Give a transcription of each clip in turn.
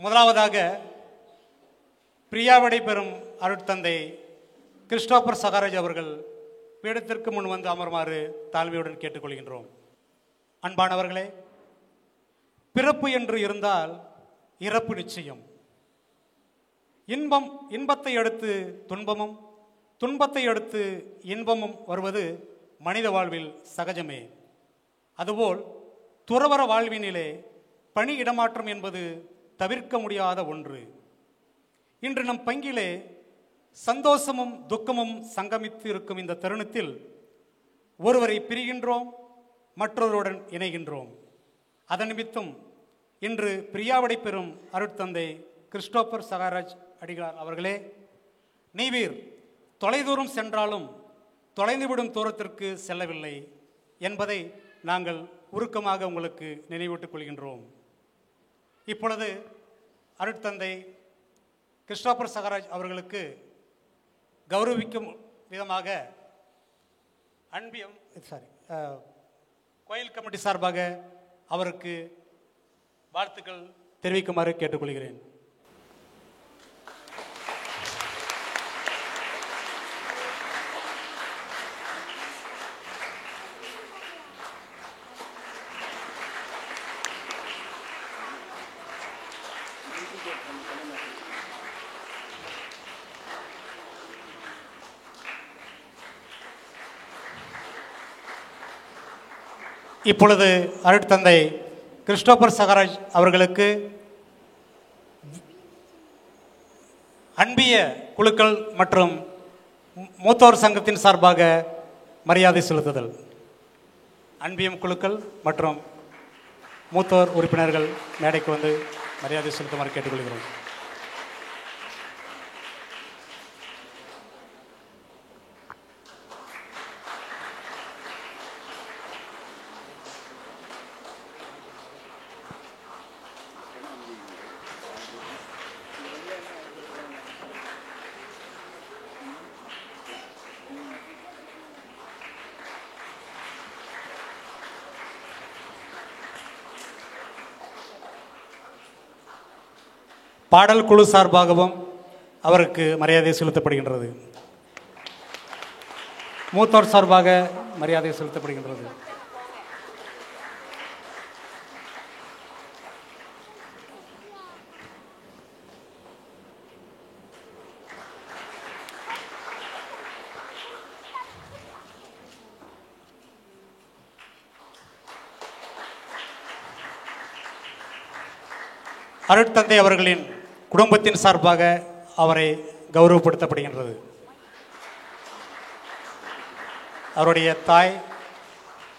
முதலாவதாக பிரியாவிடை பெறும் அருட்தந்தை கிறிஸ்டோபர் சகாராஜ் அவர்கள் பீடத்திற்கு முன் வந்து அமருமாறு தாழ்மையுடன் கேட்டுக்கொள்கின்றோம். அன்பானவர்களே, பிறப்பு என்று இருந்தால் இறப்பு நிச்சயம். இன்பத்தை அடுத்து துன்பமும், துன்பத்தை அடுத்து இன்பமும் வருவது மனித வாழ்வில் சகஜமே. அதுபோல் துறவற வாழ்வினிலே பணி இடமாற்றம் என்பது தவிர்க்க முடியாத ஒன்று. இன்று நம் பங்கிலே சந்தோஷமும் துக்கமும் சங்கமித்து இருக்கும் இந்த தருணத்தில் ஒருவரை பிரிகின்றோம், மற்றொருவருடன் இணைகின்றோம். அதன் நிமித்தம் இன்று பிரியாவிடை பெறும் அருட்தந்தை கிறிஸ்டோபர் சகாராஜ் அடிகளார் அவர்களே, நீவீர் தொலைதூரம் சென்றாலும் தொலைந்துவிடும் தூரத்திற்கு செல்லவில்லை என்பதை நாங்கள் உருக்கமாக உங்களுக்கு நினைவூட்டிக் கொள்கின்றோம். இப்பொழுது அருட்தந்தை கிறிஸ்டோபர் சகாராஜ் அவர்களுக்கு கௌரவிக்கும் விதமாக கோயில் கமிட்டி சார்பாக அவருக்கு வாழ்த்துக்கள் தெரிவிக்குமாறு கேட்டுக்கொள்கிறேன். இப்பொழுது அருட்தந்தை கிறிஸ்டோபர் சகாராஜ் அவர்களுக்கு அன்பிய குழுக்கள் மற்றும் மூத்தோர் சங்கத்தின் சார்பாக மரியாதை செலுத்துதல். அன்பியம் குழுக்கள் மற்றும் மூத்தோர் உறுப்பினர்கள் மேடைக்கு வந்து மரியாதை செலுத்துமாறு கேட்டுக்கொள்கிறோம். பாடல் குழு சார்பாகவும் அவருக்கு மரியாதை செலுத்தப்படுகின்றது. மூத்தோர் சார்பாக மரியாதை செலுத்தப்படுகின்றது. அருட்தந்தை அவர்களின் குடும்பத்தின் சார்பாக அவரை கௌரவப்படுத்தப்படுகின்றது. அவருடைய தாய்,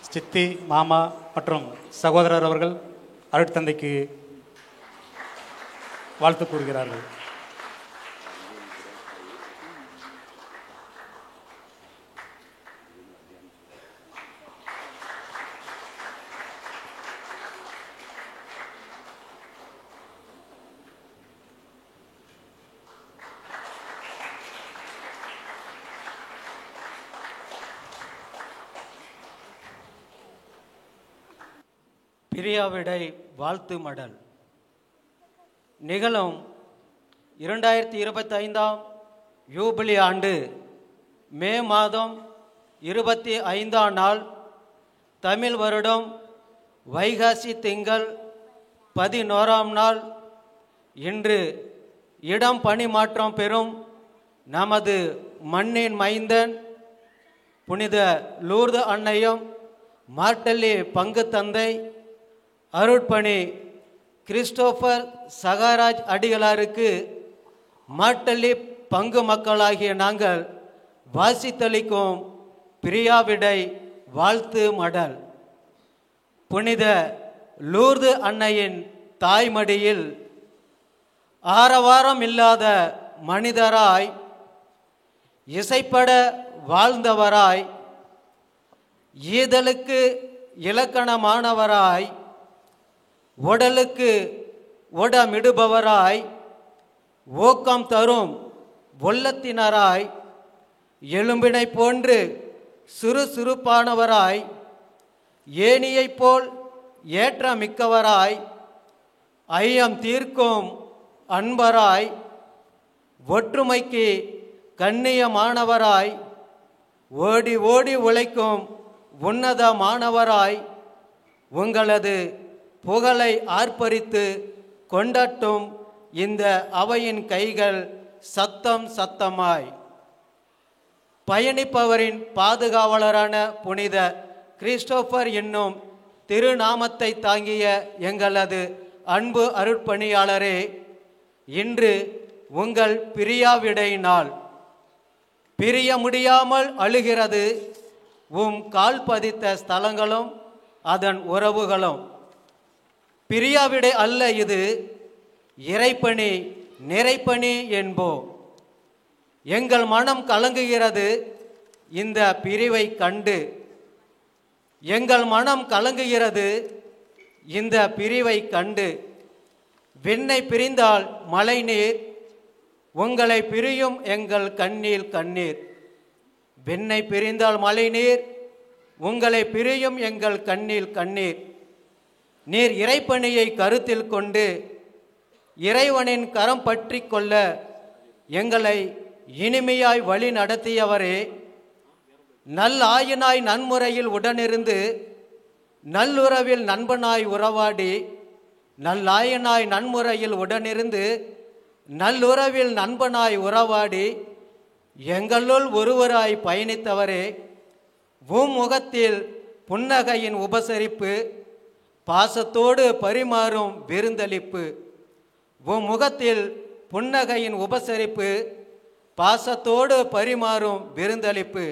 சித்தி, மாமா மற்றும் சகோதரர் அவர்கள் அருட்தந்தைக்கு வாழ்த்து கூறுகிறார்கள். பிரியாவிடை வாழ்த்து மடல் நிகழும் 2025 யூபிலி ஆண்டு மே மாதம் 25 நாள் தமிழ் வருடம் வைகாசி திங்கள் 11 நாள் இன்று இடம் பணி மாற்றம் பெறும் நமது மண்ணின் மைந்தன் புனித லூர்து அன்னையும் மார்ட்டல்லி பங்கு தந்தை அருட்பணி கிறிஸ்டோபர் சகாராஜ் அடிகளாருக்கு மார்ட்டல்லி பங்கு மக்களாகிய நாங்கள் வாசித்தளிக்கும் பிரியாவிடை வாழ்த்து மடல். புனித லூர்து அன்னையின் தாய்மடியில் ஆரவாரம் இல்லாத மனிதராய் இசைப்பட வாழ்ந்தவராய் ஈதலுக்கு இலக்கணமானவராய் உடலுக்கு உடமிடுபவராய் ஊக்கம் தரும் உள்ளத்தினராய் எலும்பினை போன்று சுறுசுறுப்பானவராய் ஏணியைப் போல் ஏற்றமிக்கவராய் ஐயம் தீர்க்கும் அன்பராய், ஒற்றுமைக்கு கண்ணியமானவராய், ஓடி ஓடி உழைக்கும் உன்னதமானவராய், உங்களது புகழை ஆர்ப்பரித்து கொண்டாட்டும் இந்த அவையின் கைகள் சத்தம் சத்தமாய். பயணிப்பவரின் பாதுகாவலரான புனித கிறிஸ்டோபர் என்னும் திருநாமத்தை தாங்கிய எங்களது அன்பு அருட்பணியாளரே, இன்று உங்கள் பிரியாவிடை நாள். பிரிய முடியாமல் அழுகிறது கால் பதித்த ஸ்தலங்களும் அதன் உறவுகளும். பிரியாவிடை அல்ல இது, இறைப்பணி நிறைப்பணி என்போம். எங்கள் மனம் கலங்குகிறது இந்த பிரிவை கண்டு. எங்கள் மனம் கலங்குகிறது இந்த பிரிவை கண்டு. விண்ணை பிரிந்தால் மழை நீர், உங்களை பிரியும் எங்கள் கண்ணீர் கண்ணீர். விண்ணை பிரிந்தால் மழை நீர், உங்களை பிரியும் எங்கள் கண்ணீர் கண்ணீர். நீர் இறைப்பணியை கருத்தில் கொண்டு இறைவனின் கரம் பற்றி கொள்ள எங்களை இனிமையாய் வழி நடத்தியவரே, நல்லாயனாய் நன்முறையில் உடனிருந்து நல்லுறவில் நண்பனாய் உறவாடி, நல்லாயனாய் நன்முறையில் உடனிருந்து நல்லுறவில் நண்பனாய் உறவாடி எங்களுள் ஒருவராய் பயணித்தவரே, முகத்தில் புன்னகையின் உபசரிப்பு, பாசத்தோடு பரிமாறும் விருந்தளிப்பு. முகத்தில் புன்னகையின் உபசரிப்பு, பாசத்தோடு பரிமாறும் விருந்தளிப்பு.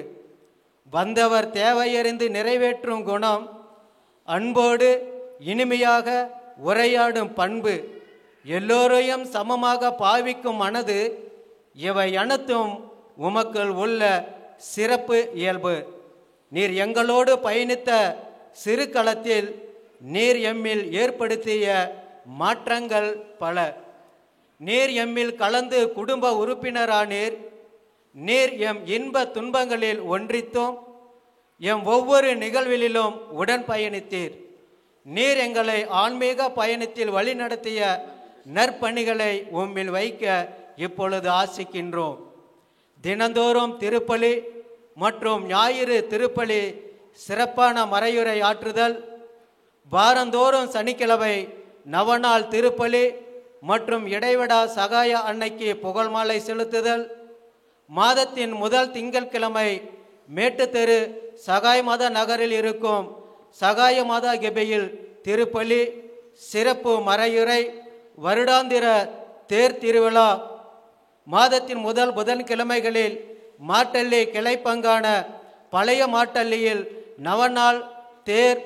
வந்தவர் தேவையறிந்து நிறைவேற்றும் குணம், அன்போடு இனிமையாக உரையாடும் பண்பு, எல்லோரையும் சமமாக பாவிக்கும் மனது, இவை அனைத்தும் உமக்குள் உள்ள சிறப்பு இயல்பு. நீர் எங்களோடு பயணித்த சிறு களத்தில் நீர் எம்மில் ஏற்படுத்திய மாற்றங்கள் பல. நீர் எம்மில் கலந்து குடும்ப உறுப்பினரானீர். நீர் எம் இன்ப துன்பங்களில் ஒன்றித்தும் எம் ஒவ்வொரு நிகழ்விலும் உடன் பயணித்தீர். நீர் எங்களை ஆன்மீக பயணத்தில் வழிநடத்திய நற்பணிகளை உம்மில் வைக்க இப்பொழுது ஆசிக்கின்றோம். தினந்தோறும் திருப்பலி மற்றும் ஞாயிறு திருப்பலி சிறப்பான மறையுரை ஆற்றுதல், வாரந்தோறும் சனிக்கிழமை நவநாள் திருப்பலி மற்றும் இடைவிடா சகாய அன்னைக்கு புகழ் மாலை செலுத்துதல், மாதத்தின் முதல் திங்கட்கிழமை மேட்டுத்தெரு சகாய் மாதா நகரில் இருக்கும் சகாய மாதா கெபையில் திருப்பலி, சிறப்பு மறையுரை, வருடாந்திர தேர் திருவிழா, மாதத்தின் முதல் புதன்கிழமைகளில் மாட்டல்லி கிளைப்பங்கான பழைய மாட்டல்லியில் நவநாள் தேர்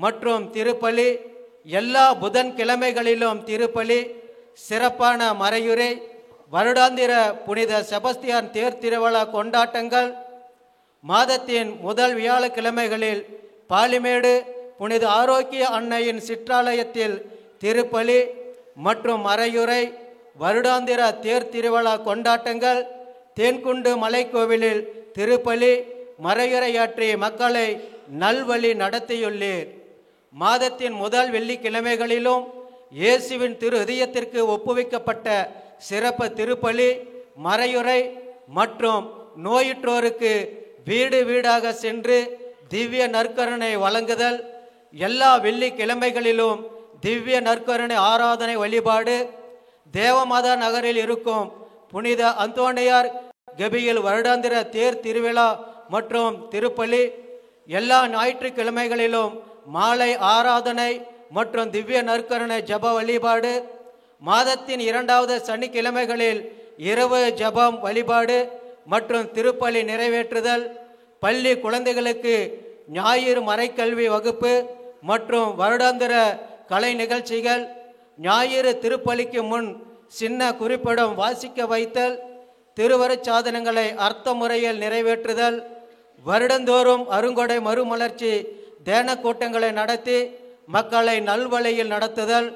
மற்றும் திருப்பலி, எல்லா புதன்கிழமைகளிலும் திருப்பலி, சிறப்பான மறையுரை, வருடாந்திர புனித செபஸ்தியான் தேர் திருவிழா கொண்டாட்டங்கள், மாதத்தின் முதல் வியாழக்கிழமைகளில் பாலிமேடு புனித ஆரோக்கிய அன்னையின் சிற்றாலயத்தில் திருப்பலி மற்றும் மறையுரை, வருடாந்திர தேர் திருவிழா கொண்டாட்டங்கள், தேன்குண்டு மலைக்கோவிலில் திருப்பலி, மறையுரையாற்றி மக்களை நல்வழி நடத்தியுள்ளீர். மாதத்தின் முதல் வெள்ளிக்கிழமைகளிலும் இயேசுவின் திரு இதயத்திற்கு ஒப்புவிக்கப்பட்ட சிறப்பு திருப்பலி, மறையுரை மற்றும் நோயுற்றோருக்கு வீடு வீடாக சென்று திவ்ய நற்கருணை வழங்குதல், எல்லா வெள்ளிக்கிழமைகளிலும் திவ்ய நற்கருணை ஆராதனை வழிபாடு, தேவமாதா நகரில் இருக்கும் புனித அந்தோணியார் கெபியில் வருடாந்திர தேர் திருவிழா மற்றும் திருப்பலி, எல்லா ஞாயிற்றுக்கிழமைகளிலும் மாலை ஆராதனை மற்றும் திவ்ய நற்கருணை ஜப வழிபாடு, மாதத்தின் 2வது சனிக்கிழமைகளில் இரவு ஜபம் வழிபாடு மற்றும் திருப்பலி நிறைவேற்றுதல், பள்ளி குழந்தைகளுக்கு ஞாயிறு மறைக்கல்வி வகுப்பு மற்றும் வருடாந்திர கலை நிகழ்ச்சிகள், ஞாயிறு திருப்பலிக்கு முன் சின்ன குறிப்பிடம் வாசிக்க வைத்தல், திருவருட் சாதனங்களை அர்த்த முறையில் நிறைவேற்றுதல், வருடந்தோறும் அருங்கொடை மறுமலர்ச்சி தேன கூட்டங்களை நடத்தி மக்களை நல்வழியில் நடத்துதல்,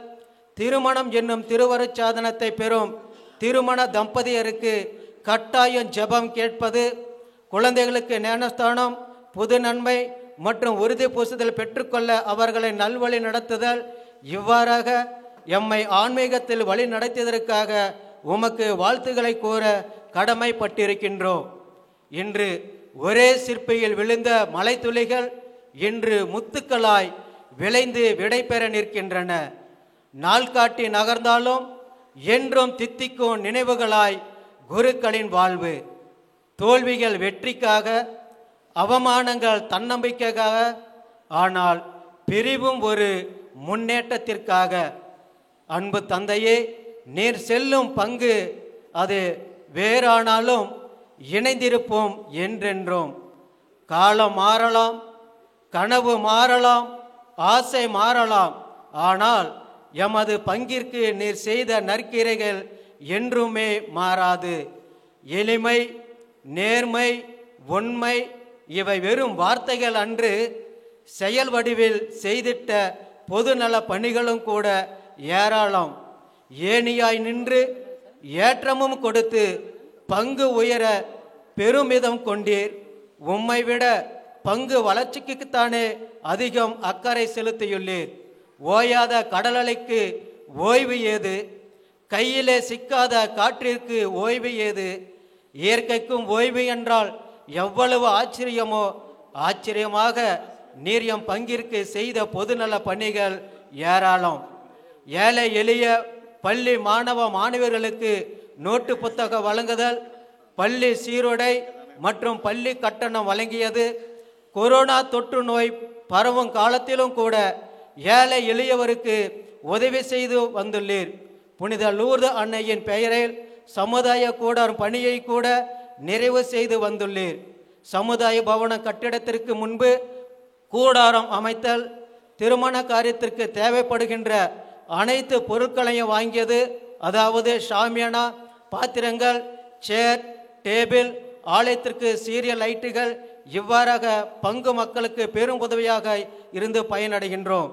திருமணம் என்னும் திருவருட் சாதனத்தை பெறும் திருமண தம்பதியருக்கு கட்டாயம் ஜெபம் கேட்பது, குழந்தைகளுக்கு ஞானஸ்தானம், புது நன்மை மற்றும் உறுதி பூசுதல் பெற்றுக்கொள்ள அவர்களை நல்வழி நடத்துதல், இவ்வாறாக எம்மை ஆன்மீகத்தில் வழி நடத்தியதற்காக உமக்கு வாழ்த்துக்களை கூற கடமைப்பட்டிருக்கின்றோம். இன்று ஒரே சிற்பியில் விழுந்த மலைத்துளிகள் இன்று முத்துக்களாய் விளைந்து விடை பெற நிற்கின்றன. நாள் காட்டி நகர்ந்தாலும் என்றும் தித்திக்கும் நினைவுகளாய் குருக்களின் வாழ்வு. தோல்விகள் வெற்றிக்காக, அவமானங்கள் தன்னம்பிக்கைக்காக, ஆனால் பிரிவும் ஒரு முன்னேற்றத்திற்காக. அன்பு தந்தையே, நீர் செல்லும் பங்கு அது வேறானாலும் இணைந்திருப்போம் என்றென்றும். காலம் மாறலாம், கனவு மாறலாம், ஆசை மாறலாம், ஆனால் எமது பங்கிற்கு நீர் செய்த நற்கிரைகள் என்றுமே மாறாது. எளிமை, நேர்மை, உண்மை இவை வெறும் வார்த்தைகள் அன்று, செயல் வடிவில் செய்திட்ட பொதுநல பணிகளும் கூட ஏராளம். ஏணியாய் நின்று ஏற்றமும் கொடுத்து பங்கு உயர பெருமிதம் கொண்டீர். உம்மை விட பங்கு வளர்ச்சிக்குத்தானே அதிகம் அக்கறை செலுத்தியுள்ளீர். ஓயாத கடலலைக்கு ஓய்வு ஏது? கையிலே சிக்காத காற்றிற்கு ஓய்வு ஏது? இயற்கைக்கும் ஓய்வு என்றால் எவ்வளவு ஆச்சரியமோ, ஆச்சரியமாக நீர் எம் பங்கிற்கு செய்த பொதுநல பணிகள் ஏராளம். ஏழை எளிய பள்ளி மாணவ மாணவர்களுக்கு நோட்டு புத்தகம் வழங்குதல், பள்ளி சீருடை மற்றும் பள்ளி கட்டணம் வழங்கியது. கொரோனா தொற்று நோய் பரவும் காலத்திலும் கூட ஏழை எளியவருக்கு உதவி செய்து வந்துள்ளீர். புனித லூர்து அன்னையின் பெயரில் சமுதாய கூடாரம் பணியை கூட நிறைவு செய்து வந்துள்ளீர். சமுதாய பவன கட்டிடத்திற்கு முன்பு கூடாரம் அமைத்தல், திருமண காரியத்திற்கு தேவைப்படுகின்ற அனைத்து பொருட்களையும் வாங்கியது. அதாவது ஷாமியானா, பாத்திரங்கள், சேர், டேபிள், ஆலயத்திற்கு சீரியல் லைட்டுகள், இவ்வாறாக பங்கு மக்களுக்கு பெரும் உதவியாக இருந்து பயனடைகின்றோம்.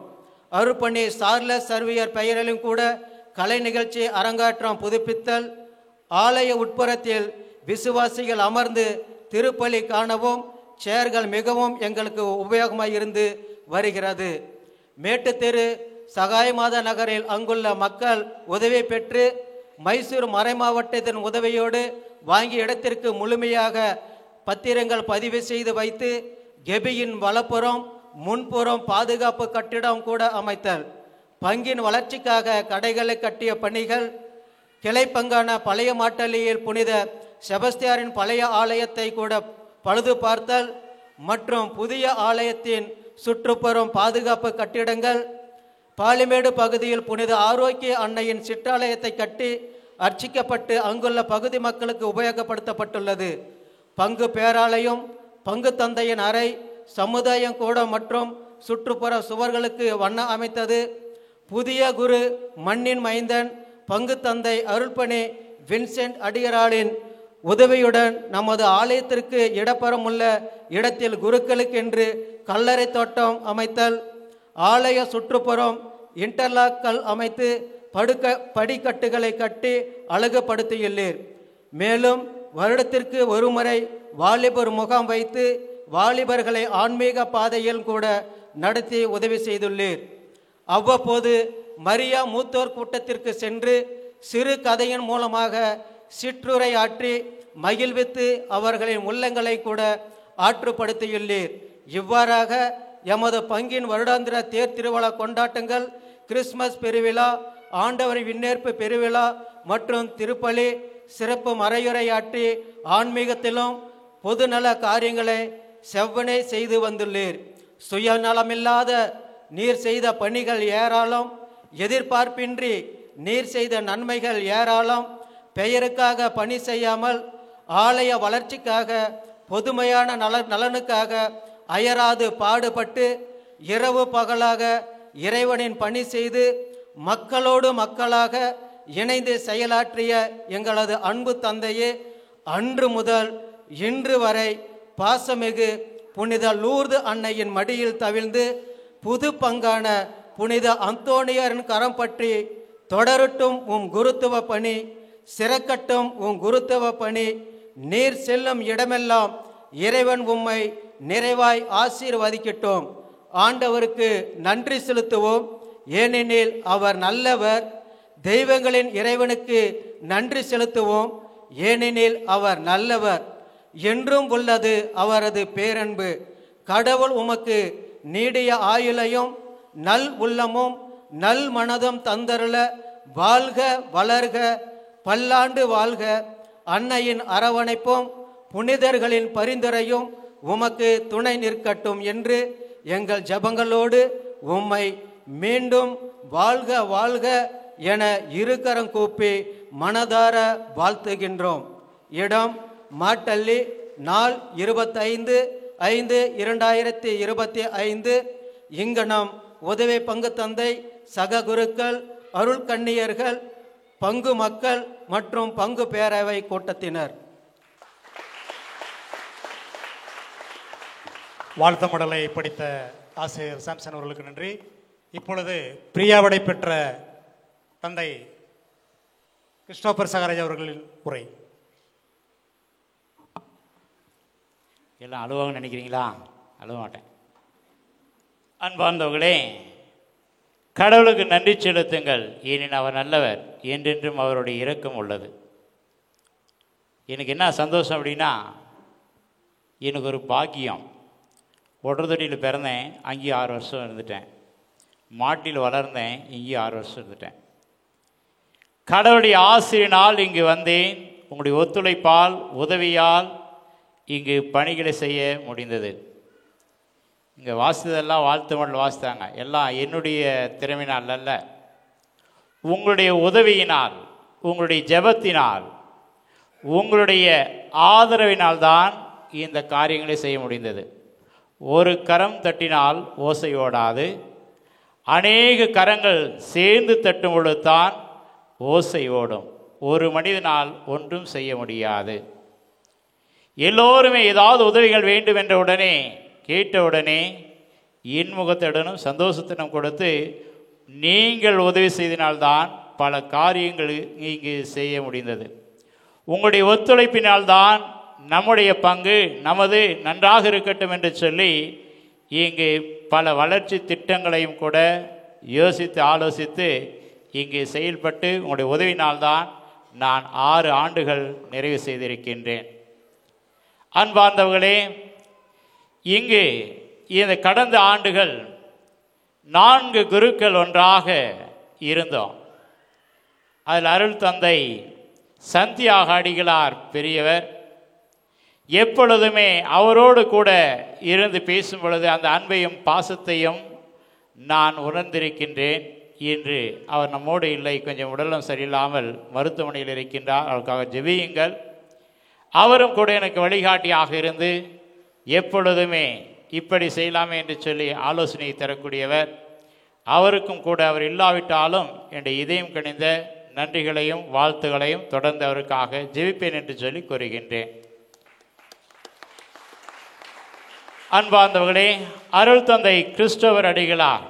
அருப்பணி சார்லஸ் சர்வியர் பெயரிலும் கூட கலை நிகழ்ச்சி அரங்காற்றம் புதுப்பித்தல், ஆலய உட்புறத்தில் விசுவாசிகள் அமர்ந்து திருப்பலி காணவும் சேர்கள் மிகவும் எங்களுக்கு உபயோகமாக இருந்து வருகிறது. மேட்டுத்தெரு சகாயமாத நகரில் அங்குள்ள மக்கள் உதவி பெற்று மைசூர் மறைமாவட்டத்தின் உதவியோடு வாங்கிய இடத்திற்கு முழுமையாக பத்திரங்கள் பதிவு செய்து வைத்து கெபியின் வலப்புறம் முன்புறம் பாதுகாப்பு கட்டிடம் கூட அமைத்தல், பங்கின் வளர்ச்சிக்காக கடைகளை கட்டிய பணிகள், கிளைப்பங்கான பழைய மாட்டலியில் புனித செபஸ்தியாரின் பழைய ஆலயத்தை கூட பழுது பார்த்தல் மற்றும் புதிய ஆலயத்தின் சுற்றுப்புறம் பாதுகாப்பு கட்டிடங்கள், பாலிமேடு பகுதியில் புனித ஆரோக்கிய அன்னையின் சிற்றாலயத்தை கட்டி அர்ச்சிக்கப்பட்டு அங்குள்ள பகுதி மக்களுக்கு உபயோகப்படுத்தப்பட்டுள்ளது. பங்கு பேராலயம், பங்கு தந்தையின் அறை, சமுதாயம் கூடம் மற்றும் சுற்றுப்புற சுவர்களுக்கு வண்ண அமைத்தது. புதிய குரு மண்ணின் மைந்தன் பங்கு தந்தை அருள்பணி வின்சென்ட் அடிகராலின் உதவியுடன் நமது ஆலயத்திற்கு இடப்பெறமுள்ள இடத்தில் குருக்களுக்கென்று கல்லறை தோட்டம் அமைத்தல், ஆலய சுற்றுப்புறம் இன்டர்லாக்கல் அமைத்து படிக்கட்டுகளை கட்டி அழகுபடுத்தியுள்ளீர். மேலும் வருடத்திற்கு ஒருமுறை வாலிபர் முகாம் வைத்து வாலிபர்களை ஆன்மீக பாதையில் கூட நடத்தி உதவி செய்துள்ளீர். அவ்வப்போது மரியா மூத்தோர் கூட்டத்திற்கு சென்று சிறு கதையின் மூலமாக சிற்றுரை ஆற்றி மகிழ்வித்து அவர்களின் உள்ளங்களை கூட ஆற்றுப்படுத்தியுள்ளீர். இவ்வாறாக எமது பங்கின் வருடாந்திர தேர் திருவிழா கொண்டாட்டங்கள், கிறிஸ்மஸ் பெருவிழா, ஆண்டவரின் விண்ணேற்பு பெருவிழா மற்றும் திருப்பலி சிறப்பு மறையுரையாற்றி ஆன்மீகத்திலும் பொதுநல காரியங்களை செவ்வனே செய்து வந்துள்ளீர். சுயநலமில்லாத நீர் செய்த பணிகள் ஏராளம். எதிர்பார்ப்பின்றி நீர் செய்த நன்மைகள் ஏராளம். பெயருக்காக பணி செய்யாமல் ஆலய வளர்ச்சிக்காக, பொதுமையான நலனுக்காக அயராது பாடுபட்டு இரவு பகலாக இறைவனின் பணி செய்து மக்களோடு மக்களாக இணைந்து செயலாற்றிய எங்களது அன்பு தந்தையே, அன்று முதல் இன்று வரை பாசமிகு புனித லூர்து அன்னையின் மடியில் தவிழ்ந்து புது பங்கான புனித அந்தோணியரின் கரம் பற்றி தொடரட்டும் உம் குருத்துவ பணி, சிறக்கட்டும் உம் குருத்துவ பணி. நீர் செல்லும் இடமெல்லாம் இறைவன் உம்மை நிறைவாய் ஆசீர்வதிக்கட்டும். ஆண்டவருக்கு நன்றி செலுத்துவோம். ஏனெனில் அவர் நல்லவர். தெய்வங்களின் இறைவனுக்கு நன்றி செலுத்துவோம், ஏனெனில் அவர் நல்லவர். என்றும் உள்ளது அவரது பேரன்பு. கடவுள் உமக்கு நீடிய ஆயுளையும் நல் உள்ளமும் நல் மனதும் தந்தருள வாழ்க வளர்க பல்லாண்டு வாழ்க. அன்னையின் அரவணைப்பும் புனிதர்களின் பரிந்துரையும் உமக்கு துணை நிற்கட்டும் என்று எங்கள் ஜெபங்களோடு உம்மை மீண்டும் வாழ்க வாழ்க என இருகரம் கூப்பி மனதார வாழ்த்துகின்றோம். இடம் மாட்டள்ளி, நாள் 25/5/2025. இங்கனம் உதவி பங்கு தந்தை, சக குருக்கள், அருள் கன்னியர்கள், பங்கு மக்கள் மற்றும் பங்கு பேரவை கூட்டத்தினர். வாழ்த்து மடலை படித்த ஆசிரியர் சாம்சன் அவர்களுக்கு நன்றி. இப்பொழுது பிரியாவிடை பெற்ற தந்தை கிறிஸ்டோபர் சகாராஜ் அவர்களின் உரை. எல்லாம் அழுவாங்கன்னு நினைக்கிறீங்களா? அழுவ மாட்டேன். அன்பார்ந்தவர்களே, கடவுளுக்கு நன்றி செலுத்துங்கள், ஏனெனில் அவர் நல்லவர், என்றென்றும் அவருடைய இரக்கம் உள்ளது. எனக்கு என்ன சந்தோஷம் அப்படின்னா, எனக்கு ஒரு பாக்கியம். ஒட்டத்தொட்டியில் பிறந்தேன், அங்கேயும் 6 வருஷம் இருந்துட்டேன். மாட்டில் வளர்ந்தேன், இங்கேயும் 6 வருஷம் இருந்துட்டேன். கடவுளுடைய ஆசிரியனால் இங்கு வந்தேன். உங்களுடைய ஒத்துழைப்பால், உதவியால் இங்கு பணிகளை செய்ய முடிந்தது. இங்கே வாசித்ததெல்லாம் வாழ்த்து மடல் வாசித்தாங்க. எல்லாம் என்னுடைய திறமையினால் அல்ல, உங்களுடைய உதவியினால், உங்களுடைய ஜெபத்தினால், உங்களுடைய ஆதரவினால்தான் இந்த காரியங்களை செய்ய முடிந்தது. ஒரு கரம் தட்டினால் ஓசை ஓடாது, அநேக கரங்கள் சேர்ந்து தட்டும் பொழுதுதான் ஓசை ஓடும். ஒரு மனிதனால் ஒன்றும் செய்ய முடியாது. எல்லோருமே ஏதாவது உதவிகள் வேண்டும் என்ற உடனே, கேட்டவுடனே இன்முகத்துடனும் சந்தோஷத்துடன் கொடுத்து நீங்கள் உதவி செய்தனால்தான் பல காரியங்கள் இங்கு செய்ய முடிந்தது. உங்களுடைய ஒத்துழைப்பினால்தான் நம்முடைய பங்கு நமது நன்றாக இருக்கட்டும் என்று சொல்லி இங்கு பல வளர்ச்சி திட்டங்களையும் கூட யோசித்து ஆலோசித்து இங்கு செயல்பட்டு உங்களுடைய உதவினால்தான் நான் 6 ஆண்டுகள் நிறைவு செய்திருக்கின்றேன். அன்பார்ந்தவர்களே, இங்கு இந்த கடந்த ஆண்டுகள் 4 குருக்கள் ஒன்றாக இருந்தோம். அதில் அருள் தந்தை சந்தியாக அடிகளார் பெரியவர். எப்பொழுதுமே அவரோடு கூட இருந்து பேசும் பொழுது அந்த அன்பையும் பாசத்தையும் நான் உணர்ந்திருக்கின்றேன். இன்று அவர் நம்மோடு இல்லை, கொஞ்சம் உடலும் சரியில்லாமல் மருத்துவமனையில் இருக்கின்றார். அவருக்காக ஜெபியுங்கள். அவரும் கூட எனக்கு வழிகாட்டியாக இருந்து எப்பொழுதுமே இப்படி செய்யலாமே என்று சொல்லி ஆலோசனை தரக்கூடியவர். அவருக்கும் கூட அவர் இல்லாவிட்டாலும் என்னுடைய இதயம் கனிந்த நன்றிகளையும் வாழ்த்துகளையும் தொடர்ந்து அவருக்காக ஜெபிப்பேன் என்று சொல்லி கூறுகின்றேன். அன்பார்ந்தவர்களே, அருள் தந்தை கிறிஸ்டோபர் அடிகளார்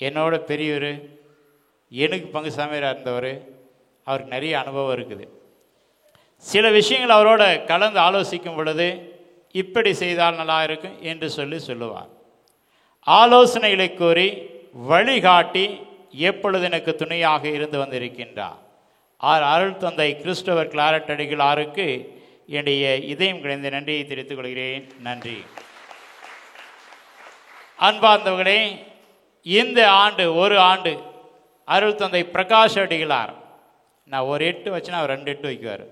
என்னோட பெரியவர், எனக்கு பங்கு சாமியாராக இருந்தவர். அவருக்கு நிறைய அனுபவம் இருக்குது. சில விஷயங்கள் அவரோட கலந்து ஆலோசிக்கும் பொழுது இப்படி செய்தால் நல்லா இருக்கும் என்று சொல்லுவார். ஆலோசனைகளை கூறி வழிகாட்டி எப்பொழுது எனக்கு துணையாக இருந்து வந்திருக்கின்றார். அருள் தந்தை கிறிஸ்டோபர் கிளாரட் அடிகளாருக்கு என்னுடைய இதயம் கிடந்த நன்றியை தெரிவித்துக் கொள்கிறேன். நன்றி. அன்பார்ந்தவர்களே, இந்த ஆண்டு ஒரு ஆண்டு அருள் தந்தை பிரகாஷ் அடிகளார், நான் ஒரு 8 வச்சுன்னா அவர் 2 8 வைக்குவார்.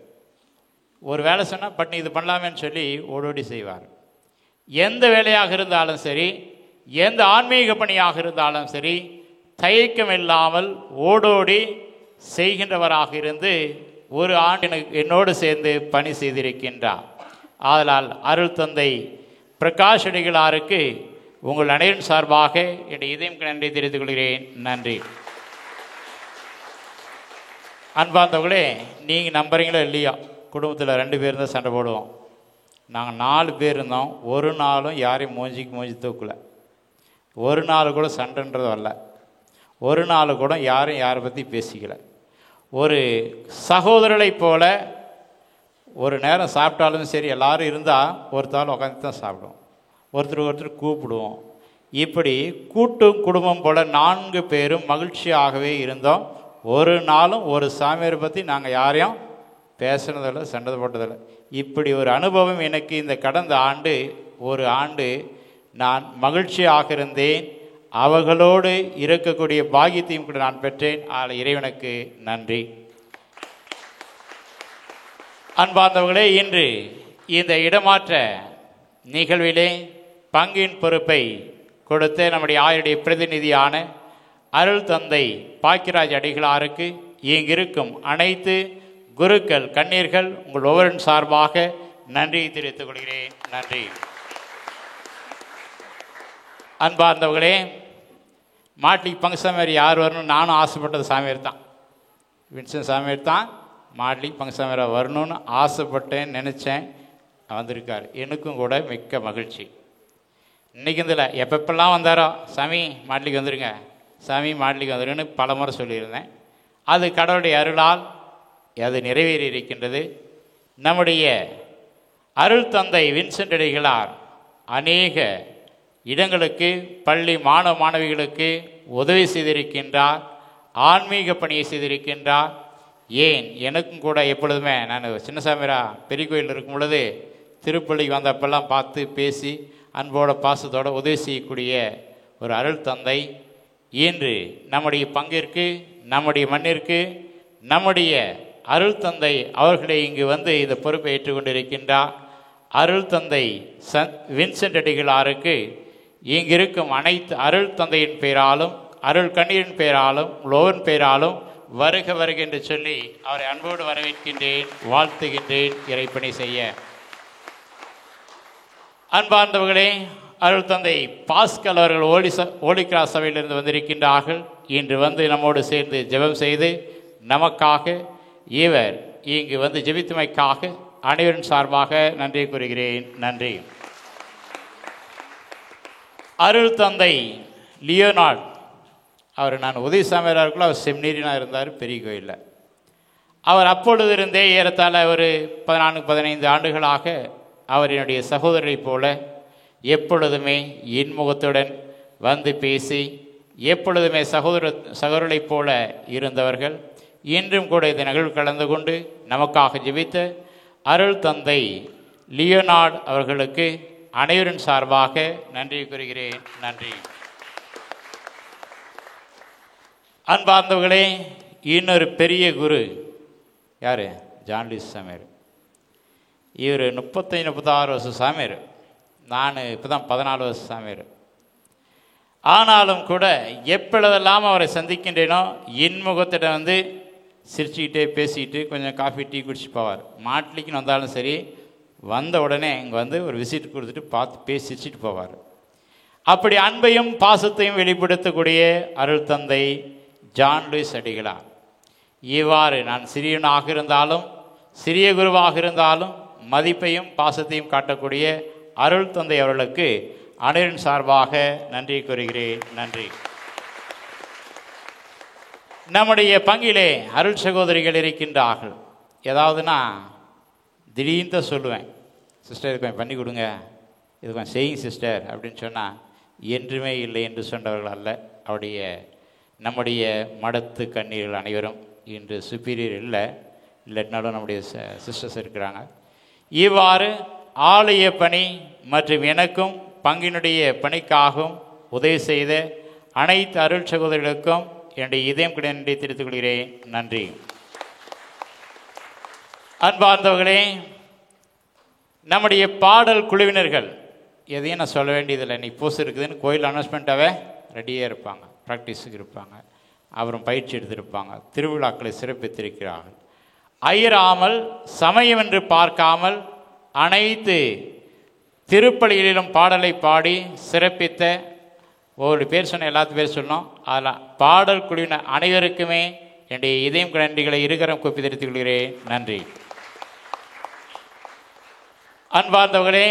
ஒரு வேலை சொன்னால் பட்னி இது பண்ணலாமேன்னு சொல்லி ஓடோடி செய்வார். எந்த வேலையாக இருந்தாலும் சரி, எந்த ஆன்மீக பணியாக இருந்தாலும் சரி, தயக்கம் இல்லாமல் ஓடோடி செய்கின்றவராக இருந்து ஒரு ஆண்டு என்னோடு சேர்ந்து பணி செய்திருக்கின்றார். ஆதலால் அருள் தந்தை பிரகாஷ் அடிகளாருக்கு உங்கள் அனைவரின் சார்பாக என்னுடைய இதயம் நன்றி தெரிவித்துக் கொள்கிறேன். நன்றி. அன்பார்ந்தவர்களே, நீங்கள் நம்புறீங்களோ இல்லையா, குடும்பத்தில் 2 பேர் தான் சண்டை போடுவோம். நாங்கள் 4 பேர் இருந்தோம். ஒரு நாளும் யாரையும் மூஞ்சி தூக்கலை. ஒரு நாள் கூட சண்டைன்றது வரல. ஒரு நாள் கூட யாரும் யாரை பற்றி பேசிக்கலை. ஒரு சகோதரரை போல ஒரு நேரம் சாப்பிட்டாலும் சரி, எல்லோரும் இருந்தால் ஒருத்தாலும் உட்காந்து தான் சாப்பிடுவோம். ஒருத்தர் கூப்பிடுவோம். இப்படி கூட்டும் குடும்பம் போல் 4 பேரும் மகிழ்ச்சியாகவே இருந்தோம். ஒரு நாளும் ஒரு சாமியாரை பற்றி நாங்கள் யாரையும் பேசுனதில்லை, சண்டை போட்டதில்லை. இப்படி ஒரு அனுபவம் எனக்கு இந்த கடந்த ஒரு ஆண்டு நான் மகிழ்ச்சியாக இருந்தேன். அவர்களோடு இருக்கக்கூடிய பாக்கியத்தையும் கூட நான் பெற்றேன். இறைவனுக்கு நன்றி. அன்பார்ந்தவர்களே, இன்று இந்த இடமாற்ற நிகழ்விலே பங்கின் பொறுப்பை கொடுத்த நம்முடைய ஆயருடைய பிரதிநிதியான அருள் தந்தை பாக்கியராஜ் அடிகளாருக்கு இங்கிருக்கும் அனைத்து குருக்கள், கண்ணீர்கள் உங்கள் ஒவ்வொருவரின் சார்பாக நன்றியை தெரிவித்துக் கொள்கிறேன். நன்றி. அன்பார்ந்தவர்களே, மாட்லிக்கு பங்கு சாமியார் யார் வரணும்? நானும் ஆசைப்பட்டது சாமியார் தான், வின்சென்ட் சாமியார் தான் மாட்லிக்கு பங்கு சாமியார் வரணும்னு ஆசைப்பட்டேன், நினச்சேன். வந்திருக்கார். எனக்கும் கூட மிக்க மகிழ்ச்சி. இன்றைக்கி இதில் எப்பப்பெல்லாம் வந்தாரோ, சாமி மாட்லிக்கு வந்துடுங்க, சாமி மாட்லிக்கு வந்துடுங்கன்னு பல முறை சொல்லியிருந்தேன். அது கடவுளுடைய அருளால் அது நிறைவேறி இருக்கின்றது. நம்முடைய அருள் தந்தை வின்சென்ட் அடிகளார் அநேக இடங்களுக்கு, பள்ளி மாணவ மாணவிகளுக்கு உதவி செய்திருக்கின்றார், ஆன்மீக பணியை செய்திருக்கின்றார். ஏன் எனக்கும் கூட எப்பொழுதுமே நான் சின்னசாமிரா பெரிய கோயில் இருக்கும் பொழுது திருப்பள்ளிக்கு வந்தப்பெல்லாம் பார்த்து பேசி அன்போட பாசத்தோடு உதவி செய்யக்கூடிய ஒரு அருள் தந்தை இன்று நம்முடைய பங்கிற்கு, நம்முடைய மண்ணிற்கு நம்முடைய அருள் தந்தை அவர்களை இங்கு வந்து இந்த பொறுப்பை ஏற்றுக்கொண்டிருக்கின்றார். அருள் தந்தை வின்சென்ட் அடிகளாருக்கு இங்கிருக்கும் அனைத்து அருள் தந்தையின் பெயராலும், அருள் கண்ணீரின் பெயராலும், லோவன் பெயராலும் வருக வருக என்று சொல்லி அவரை அன்போடு வரவேற்கின்றேன், வாழ்த்துகின்றேன் இறைப்பணி செய்ய. அன்பார்ந்தவர்களே, அருள் தந்தை பாஸ்கல் அவர்கள் ஓலிகிராஸ் சபையிலிருந்து வந்திருக்கின்றார்கள். இன்று வந்து நம்மோடு சேர்ந்து ஜெபம் செய்து நமக்காக இவர் இங்கு வந்து ஜெபித்தமைக்காக அனைவரின் சார்பாக நன்றி கூறுகிறேன். நன்றி. அருள் தந்தை லியோனார்ட் அவர், நான் உதவி சாமியாருக்குள்ள அவர் செமினரினாக இருந்தார் பெரிய கோயிலில். அவர் அப்பொழுது இருந்தே ஏறத்தாழ ஒரு 14-15 ஆண்டுகளாக அவர் என்னுடைய சகோதரரைப் போல எப்பொழுதுமே இன்முகத்துடன் வந்து பேசி எப்பொழுதுமே சகோதரர்களைப் போல இருந்தவர்கள். இன்றும் கூட இந்த நிகழ்வு கலந்து கொண்டு நமக்காக ஜெபித்த அருள் தந்தை லியோனார்ட் அவர்களுக்கு அனைவரின் சார்பாக நன்றி கூறுகிறேன். நன்றி. அன்பார்ந்தவர்களே, இன்னொரு பெரிய குரு யார்? ஜான் லூயிஸ் சாமியார். இவர் 35-36 வருஷம் சாமியார். நான் இப்போ தான் 14 வருஷம் சாமியார். ஆனாலும் கூட எப்பொழுதெல்லாம் அவரை சந்திக்கின்றேனோ இன்முகத்திடம் வந்து சிரிச்சுக்கிட்டே பேசிக்கிட்டு கொஞ்சம் காஃபி டீ குடிச்சு போவார். மாட்லிக்குன்னு வந்தாலும் சரி, வந்த உடனே இங்கே வந்து ஒரு விசிட் கொடுத்துட்டு பார்த்து பேசி சிரிச்சுட்டு போவார். அப்படி அன்பையும் பாசத்தையும் வெளிப்படுத்தக்கூடிய அருள் தந்தை ஜான் லூயிஸ் அடிகளார். இவ்வாறு நான் சிறியவனாக இருந்தாலும் சிறிய குருவாக இருந்தாலும் மதிப்பையும் பாசத்தையும் காட்டக்கூடிய அருள் தந்தை அவர்களுக்கு அனைவரின் சார்பாக நன்றி கூறுகிறேன். நன்றி. நம்முடைய பங்கிலே அருள் சகோதரிகள் இருக்கின்றார்கள். ஏதாவதுனா திடீர்னு தான் சொல்லுவேன், சிஸ்டர் இது கொஞ்சம் பண்ணி கொடுங்க, இது கொஞ்சம் செய்யுங்க சிஸ்டர் அப்படின்னு சொன்னால் என்றுமே இல்லை என்று சொன்னவர்கள் அல்ல. அவருடைய நம்முடைய மடத்து கண்ணீர்கள் அனைவரும் இன்று சுப்பீரியர் இல்லைனாலும் நம்முடைய சிஸ்டர்ஸ் இருக்கிறாங்க. இவ்வாறு ஆலய பணி மற்றும் எனக்கும் பங்கினுடைய பணிக்காகவும் உதவி செய்த அனைத்து அருள் சகோதரிகளுக்கும் என்னுடைய இதயம் கூட நன்றி தெரிவித்துக் கொள்கிறேன். நன்றி. அன்பார்ந்தவர்களே, நம்முடைய பாடல் குழுவினர்கள் எதையும் நான் சொல்ல வேண்டியதில்லை. நீ போஸ் இருக்குதுன்னு கோயில் அனௌன்ஸ்மெண்ட்டாகவே ரெடியாக இருப்பாங்க, ப்ராக்டிஸுக்கு இருப்பாங்க, அப்புறம் பயிற்சி எடுத்திருப்பாங்க, திருவிழாக்களை சிறப்பித்திருக்கிறார்கள். அயராமல் சமயம் என்று பார்க்காமல் அனைத்து திருப்பலிகளிலும் பாடலை பாடி சிறப்பித்த ஒரு பேர் சொன்ன எல்லாத்து பேர் சொன்னோம். அதில் பாடல் குழுவினர் அனைவருக்குமே என்னுடைய இதயம் நன்றிகளை இருகரம் கூப்பி தெரிவித்துக் கொள்கிறேன். நன்றி. அன்பார்ந்தவர்களே,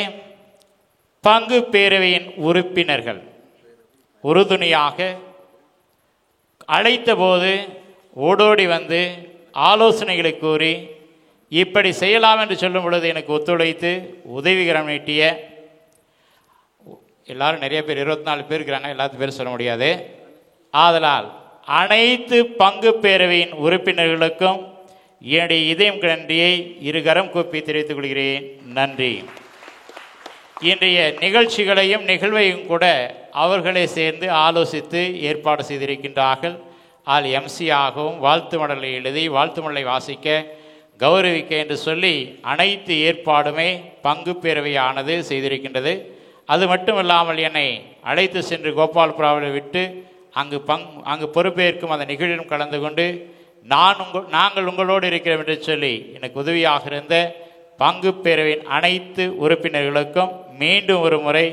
பங்கு பேரவையின் உறுப்பினர்கள் உறுதுணையாக அழைத்த போது ஓடோடி வந்து ஆலோசனைகளை கூறி இப்படி செய்யலாம் என்று சொல்லும் பொழுது எனக்கு ஒத்துழைத்து உதவிகரம் நீட்டிய எல்லாரும் நிறைய பேர் 24 பேர் இருக்கிறாங்க, எல்லாத்து பேரும் சொல்ல முடியாது. ஆதலால் அனைத்து பங்கு பேரவையின் உறுப்பினர்களுக்கும் என்னுடைய இதயம் நன்றியை இருகரம் கூப்பி தெரிவித்துக் கொள்கிறேன். நன்றி. இன்றைய நிகழ்ச்சிகளையும் நிகழ்வையும் கூட அவர்களே சேர்ந்து ஆலோசித்து ஏற்பாடு செய்திருக்கின்றார்கள். ஆல் எம்சி ஆகவும் வாழ்த்து மடலை எழுதி வாழ்த்து மடலை வாசிக்க கௌரவிக்க என்று சொல்லி அனைத்து ஏற்பாடுமே பங்கு பேரவையானது செய்திருக்கின்றது. அது மட்டுமில்லாமல் என்னை அழைத்து சென்று கோபால்புராவில் விட்டு அங்கு பொறுப்பேற்கும் அந்த நிகழ்விலும் கலந்து கொண்டு நாங்கள் உங்களோடு இருக்கிறோம் என்று சொல்லி எனக்கு உதவியாக இருந்த பங்கு பேரவையின் அனைத்து உறுப்பினர்களுக்கும் மீண்டும் ஒரு முறை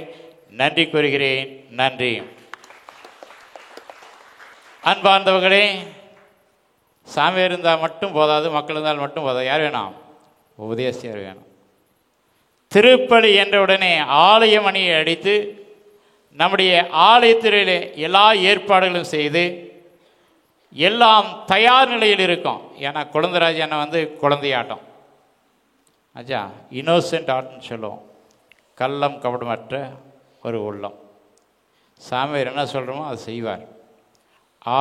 நன்றி கூறுகிறேன். நன்றி. அன்பார்ந்தவர்களே, சாமி இருந்தால் மட்டும் போதாது, மக்கள் இருந்தால் மட்டும் போதாது. யார் வேணும்? உபதேசியார் வேணும். திருப்பலி என்றவுடனே ஆலய மணியை அடித்து நம்முடைய ஆலயத்திலே எல்லா ஏற்பாடுகளும் செய்து எல்லாம் தயார் நிலையில் இருக்கும். ஏன்னா குழந்தைராஜ் அண்ணன் குழந்தையாட்டம் ஆச்சா, இன்னோசென்ட் ஆர்ட்னு சொல்லுவோம். கள்ளம் கபடமற்ற ஒரு உள்ளம். சாமியார் என்ன சொல்கிறோமோ அது செய்வார்.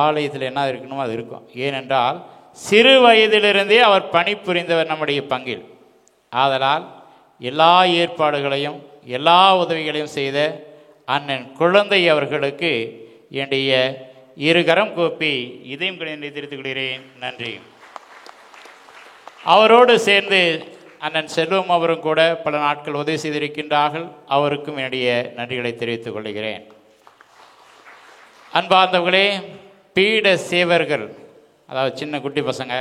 ஆலயத்தில் என்ன இருக்கணுமோ அது இருக்கும். ஏனென்றால் சிறு வயதிலிருந்தே அவர் பணிபுரிந்தவர் நம்முடைய பங்கில். ஆதலால் எல்லா ஏற்பாடுகளையும் எல்லா உதவிகளையும் செய்த அண்ணன் குழந்தை அவர்களுக்கு என்னுடைய இருகரம் கூப்பி இதையும் தெரிவித்துக் கொள்கிறேன். நன்றி. அவரோடு சேர்ந்து அண்ணன் செல்வம் அவரும் கூட பல நாட்கள் உதவி செய்திருக்கின்றார்கள். அவருக்கும் என்னுடைய நன்றிகளை தெரிவித்துக் கொள்கிறேன். அன்பார்ந்தவர்களே, பீட சேவர்கள், அதாவது சின்ன குட்டி பசங்க,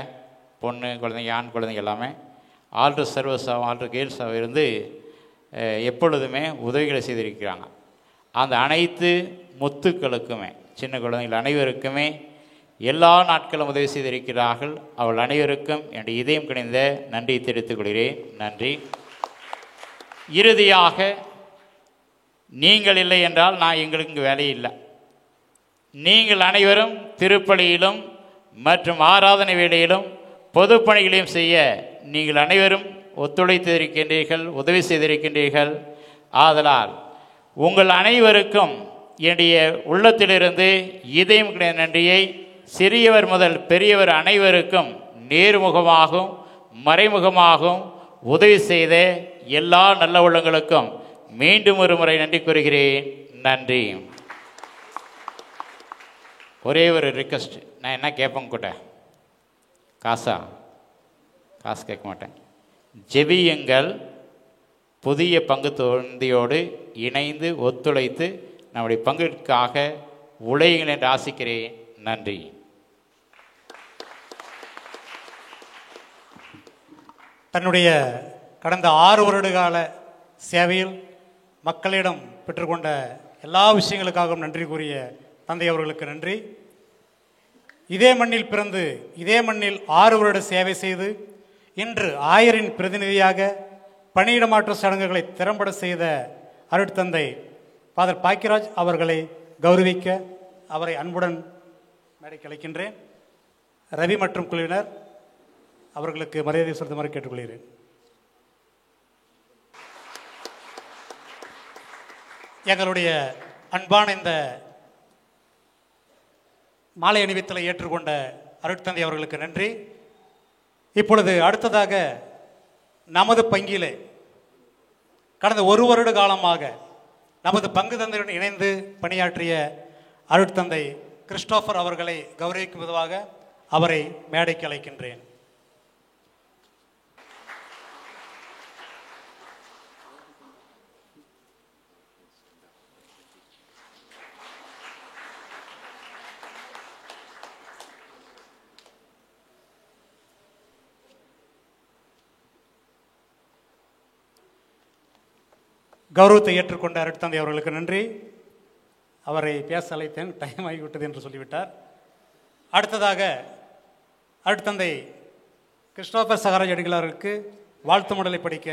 பொண்ணு குழந்தைங்க, ஆண் குழந்தைங்க எல்லாமே ஆல்டர் சர்வஸாகவும் ஆல்டர் கேர்ள்ஸாகவும் இருந்து எப்பொழுதுமே உதவிகளை செய்திருக்கிறாங்க. அந்த அனைத்து முத்துக்களுக்குமே சின்ன குழந்தைகள் அனைவருக்குமே எல்லா நாட்களும் உதவி செய்திருக்கிறார்கள். அவள் அனைவருக்கும் என்னுடைய இதயம் கிணிந்த நன்றி தெரிவித்துக் கொள்கிறேன். நன்றி. இறுதியாக, நீங்கள் இல்லை என்றால் எங்களுக்கு இங்கே வேலை இல்லை. நீங்கள் அனைவரும் திருப்பலியிலும் மற்றும் ஆராதனை வேளையிலும் பொதுப்பணிகளையும் செய்ய நீங்கள் அனைவரும் ஒத்துழைத்திருக்கின்றீர்கள், உதவி செய்திருக்கின்றீர்கள். ஆதலால் உங்கள் அனைவருக்கும் என்னுடைய உள்ளத்திலிருந்து இதயம் நன்றியை சிறியவர் முதல் பெரியவர் அனைவருக்கும் நேர்முகமாகவும் மறைமுகமாகவும் உதவி செய்த எல்லா நல்ல உள்ளங்களுக்கும் மீண்டும் ஒரு முறை நன்றி கூறுகிறேன். நன்றி. ஒரே ஒரு ரிக்வெஸ்ட், நான் என்ன கேட்பேங்க கூட, காசு கேட்க மாட்டேன். ஜெபியுங்கள், புதிய பங்கு தொந்தியோடு இணைந்து ஒத்துழைத்து நம்முடைய பங்கிற்காக உழையுங்கள் என்று ஆசிக்கிறேன். நன்றி. தன்னுடைய கடந்த 6 வருட கால சேவையில் மக்களிடம் பெற்றுக்கொண்ட எல்லா விஷயங்களுக்காகவும் நன்றி கூறிய தந்தை அவர்களுக்கு நன்றி. இதே மண்ணில் பிறந்து இதே மண்ணில் 6 வருட சேவை செய்து இன்று ஆயரின் பிரதிநிதியாக பணியிடமாற்ற சடங்குகளை திறம்பட செய்த அருட்தந்தை ஃபாதர் பாக்கியராஜ் அவர்களை கௌரவிக்க அவரை அன்புடன் மேடைக்கு அழைக்கின்றேன். ரவி மற்றும் குழுவினர் அவர்களுக்கு மரியாதை செலுத்துமாறு கேட்டுக்கொள்கிறேன். எங்களுடைய அன்பான இந்த மாலை அணிவித்தலை ஏற்றுக்கொண்ட அருட்தந்தை அவர்களுக்கு நன்றி. இப்பொழுது அடுத்ததாக நமது பங்கிலே கடந்த 1 வருட காலமாக நமது பங்கு தந்தையுடன் இணைந்து பணியாற்றிய அருட்தந்தை கிறிஸ்டோபர் அவர்களை கௌரவிக்கும் விதமாக அவரை மேடைக்கு அழைக்கின்றேன். கௌரவத்தை ஏற்றுக்கொண்ட அருட்தந்தை அவர்களுக்கு நன்றி. அவரை பேச அழைத்தேன், டைம் ஆகிவிட்டது என்று சொல்லிவிட்டார். அடுத்ததாக அருட்தந்தை கிறிஸ்டோபர் சகாராஜ் அடிகளாருக்கு வாழ்த்து மடலை படிக்க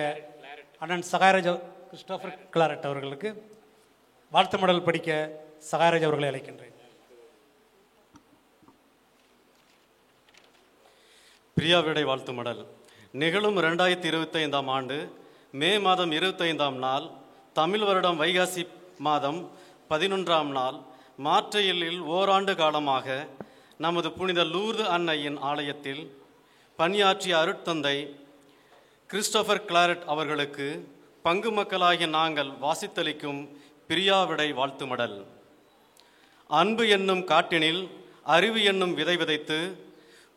அண்ணன் சகாராஜ் கிறிஸ்டோபர் கிளாரட் அவர்களுக்கு வாழ்த்து மடல் படிக்க சகாராஜ் அவர்களை அழைக்கின்றேன். பிரியாவிடை வாழ்த்து மடல் நிகழும் 2025 ஆண்டு மே மாதம் 25ஆம் நாள் தமிழ் வருடம் வைகாசி மாதம் 11ஆம் நாள் மாற்றையிலில் ஓராண்டு காலமாக நமது புனித லூர்து அன்னையின் ஆலயத்தில் பணியாற்றிய அருட்தந்தை கிறிஸ்டோபர் கிளாரட் அவர்களுக்கு பங்கு மக்களாகிய நாங்கள் வாசித்தளிக்கும் பிரியாவிடை வாழ்த்து மடல். அன்பு என்னும் காட்டினில் அறிவு என்னும் விதை விதைத்து,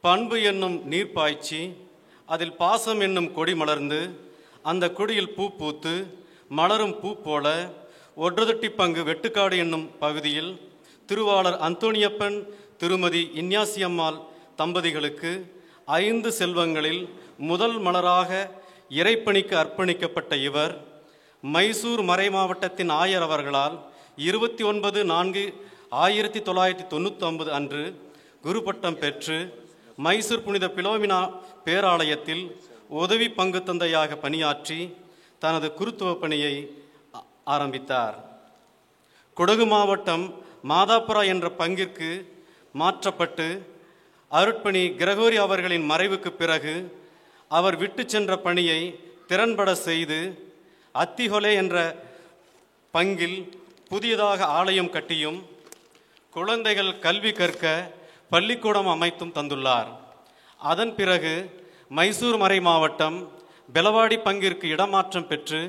பண்பு என்னும் நீர் பாய்ச்சி, அதில் பாசம் என்னும் கொடி மலர்ந்து, அந்த கொடியில் பூ பூத்து மலரும் பூ போல ஒன்றதட்டி பங்கு வெட்டுக்காடு என்னும் பகுதியில் திருவாளர் அந்தோணியப்பன் திருமதி இன்யாசியம்மாள் தம்பதிகளுக்கு 5 செல்வங்களில் முதல் மலராக இறைப்பணிக்கு அர்ப்பணிக்கப்பட்ட இவர் மைசூர் மறை மாவட்டத்தின் ஆயர் அவர்களால் 29/4/1999 அன்று குருப்பட்டம் பெற்று மைசூர் புனித பிலோமினா பேராலயத்தில் உதவி பங்கு தந்தையாக பணியாற்றி தனது குருத்துவ பணியை ஆரம்பித்தார். கொடகு மாவட்டம் மாதாப்புரா என்ற பங்கிற்கு மாற்றப்பட்டு அருட்பணி கிரகோரி அவர்களின் மறைவுக்கு பிறகு அவர் விட்டு சென்ற பணியை திறன்பட செய்து அத்திஹொலே என்ற பங்கில் புதியதாக ஆலயம் கட்டியும் குழந்தைகள் கல்வி கற்க பள்ளிக்கூடம் அமைத்தும் தந்துள்ளார். அதன் பிறகு மைசூர் மறை மாவட்டம் பெலவாடி பங்கிற்கு இடமாற்றம் பெற்று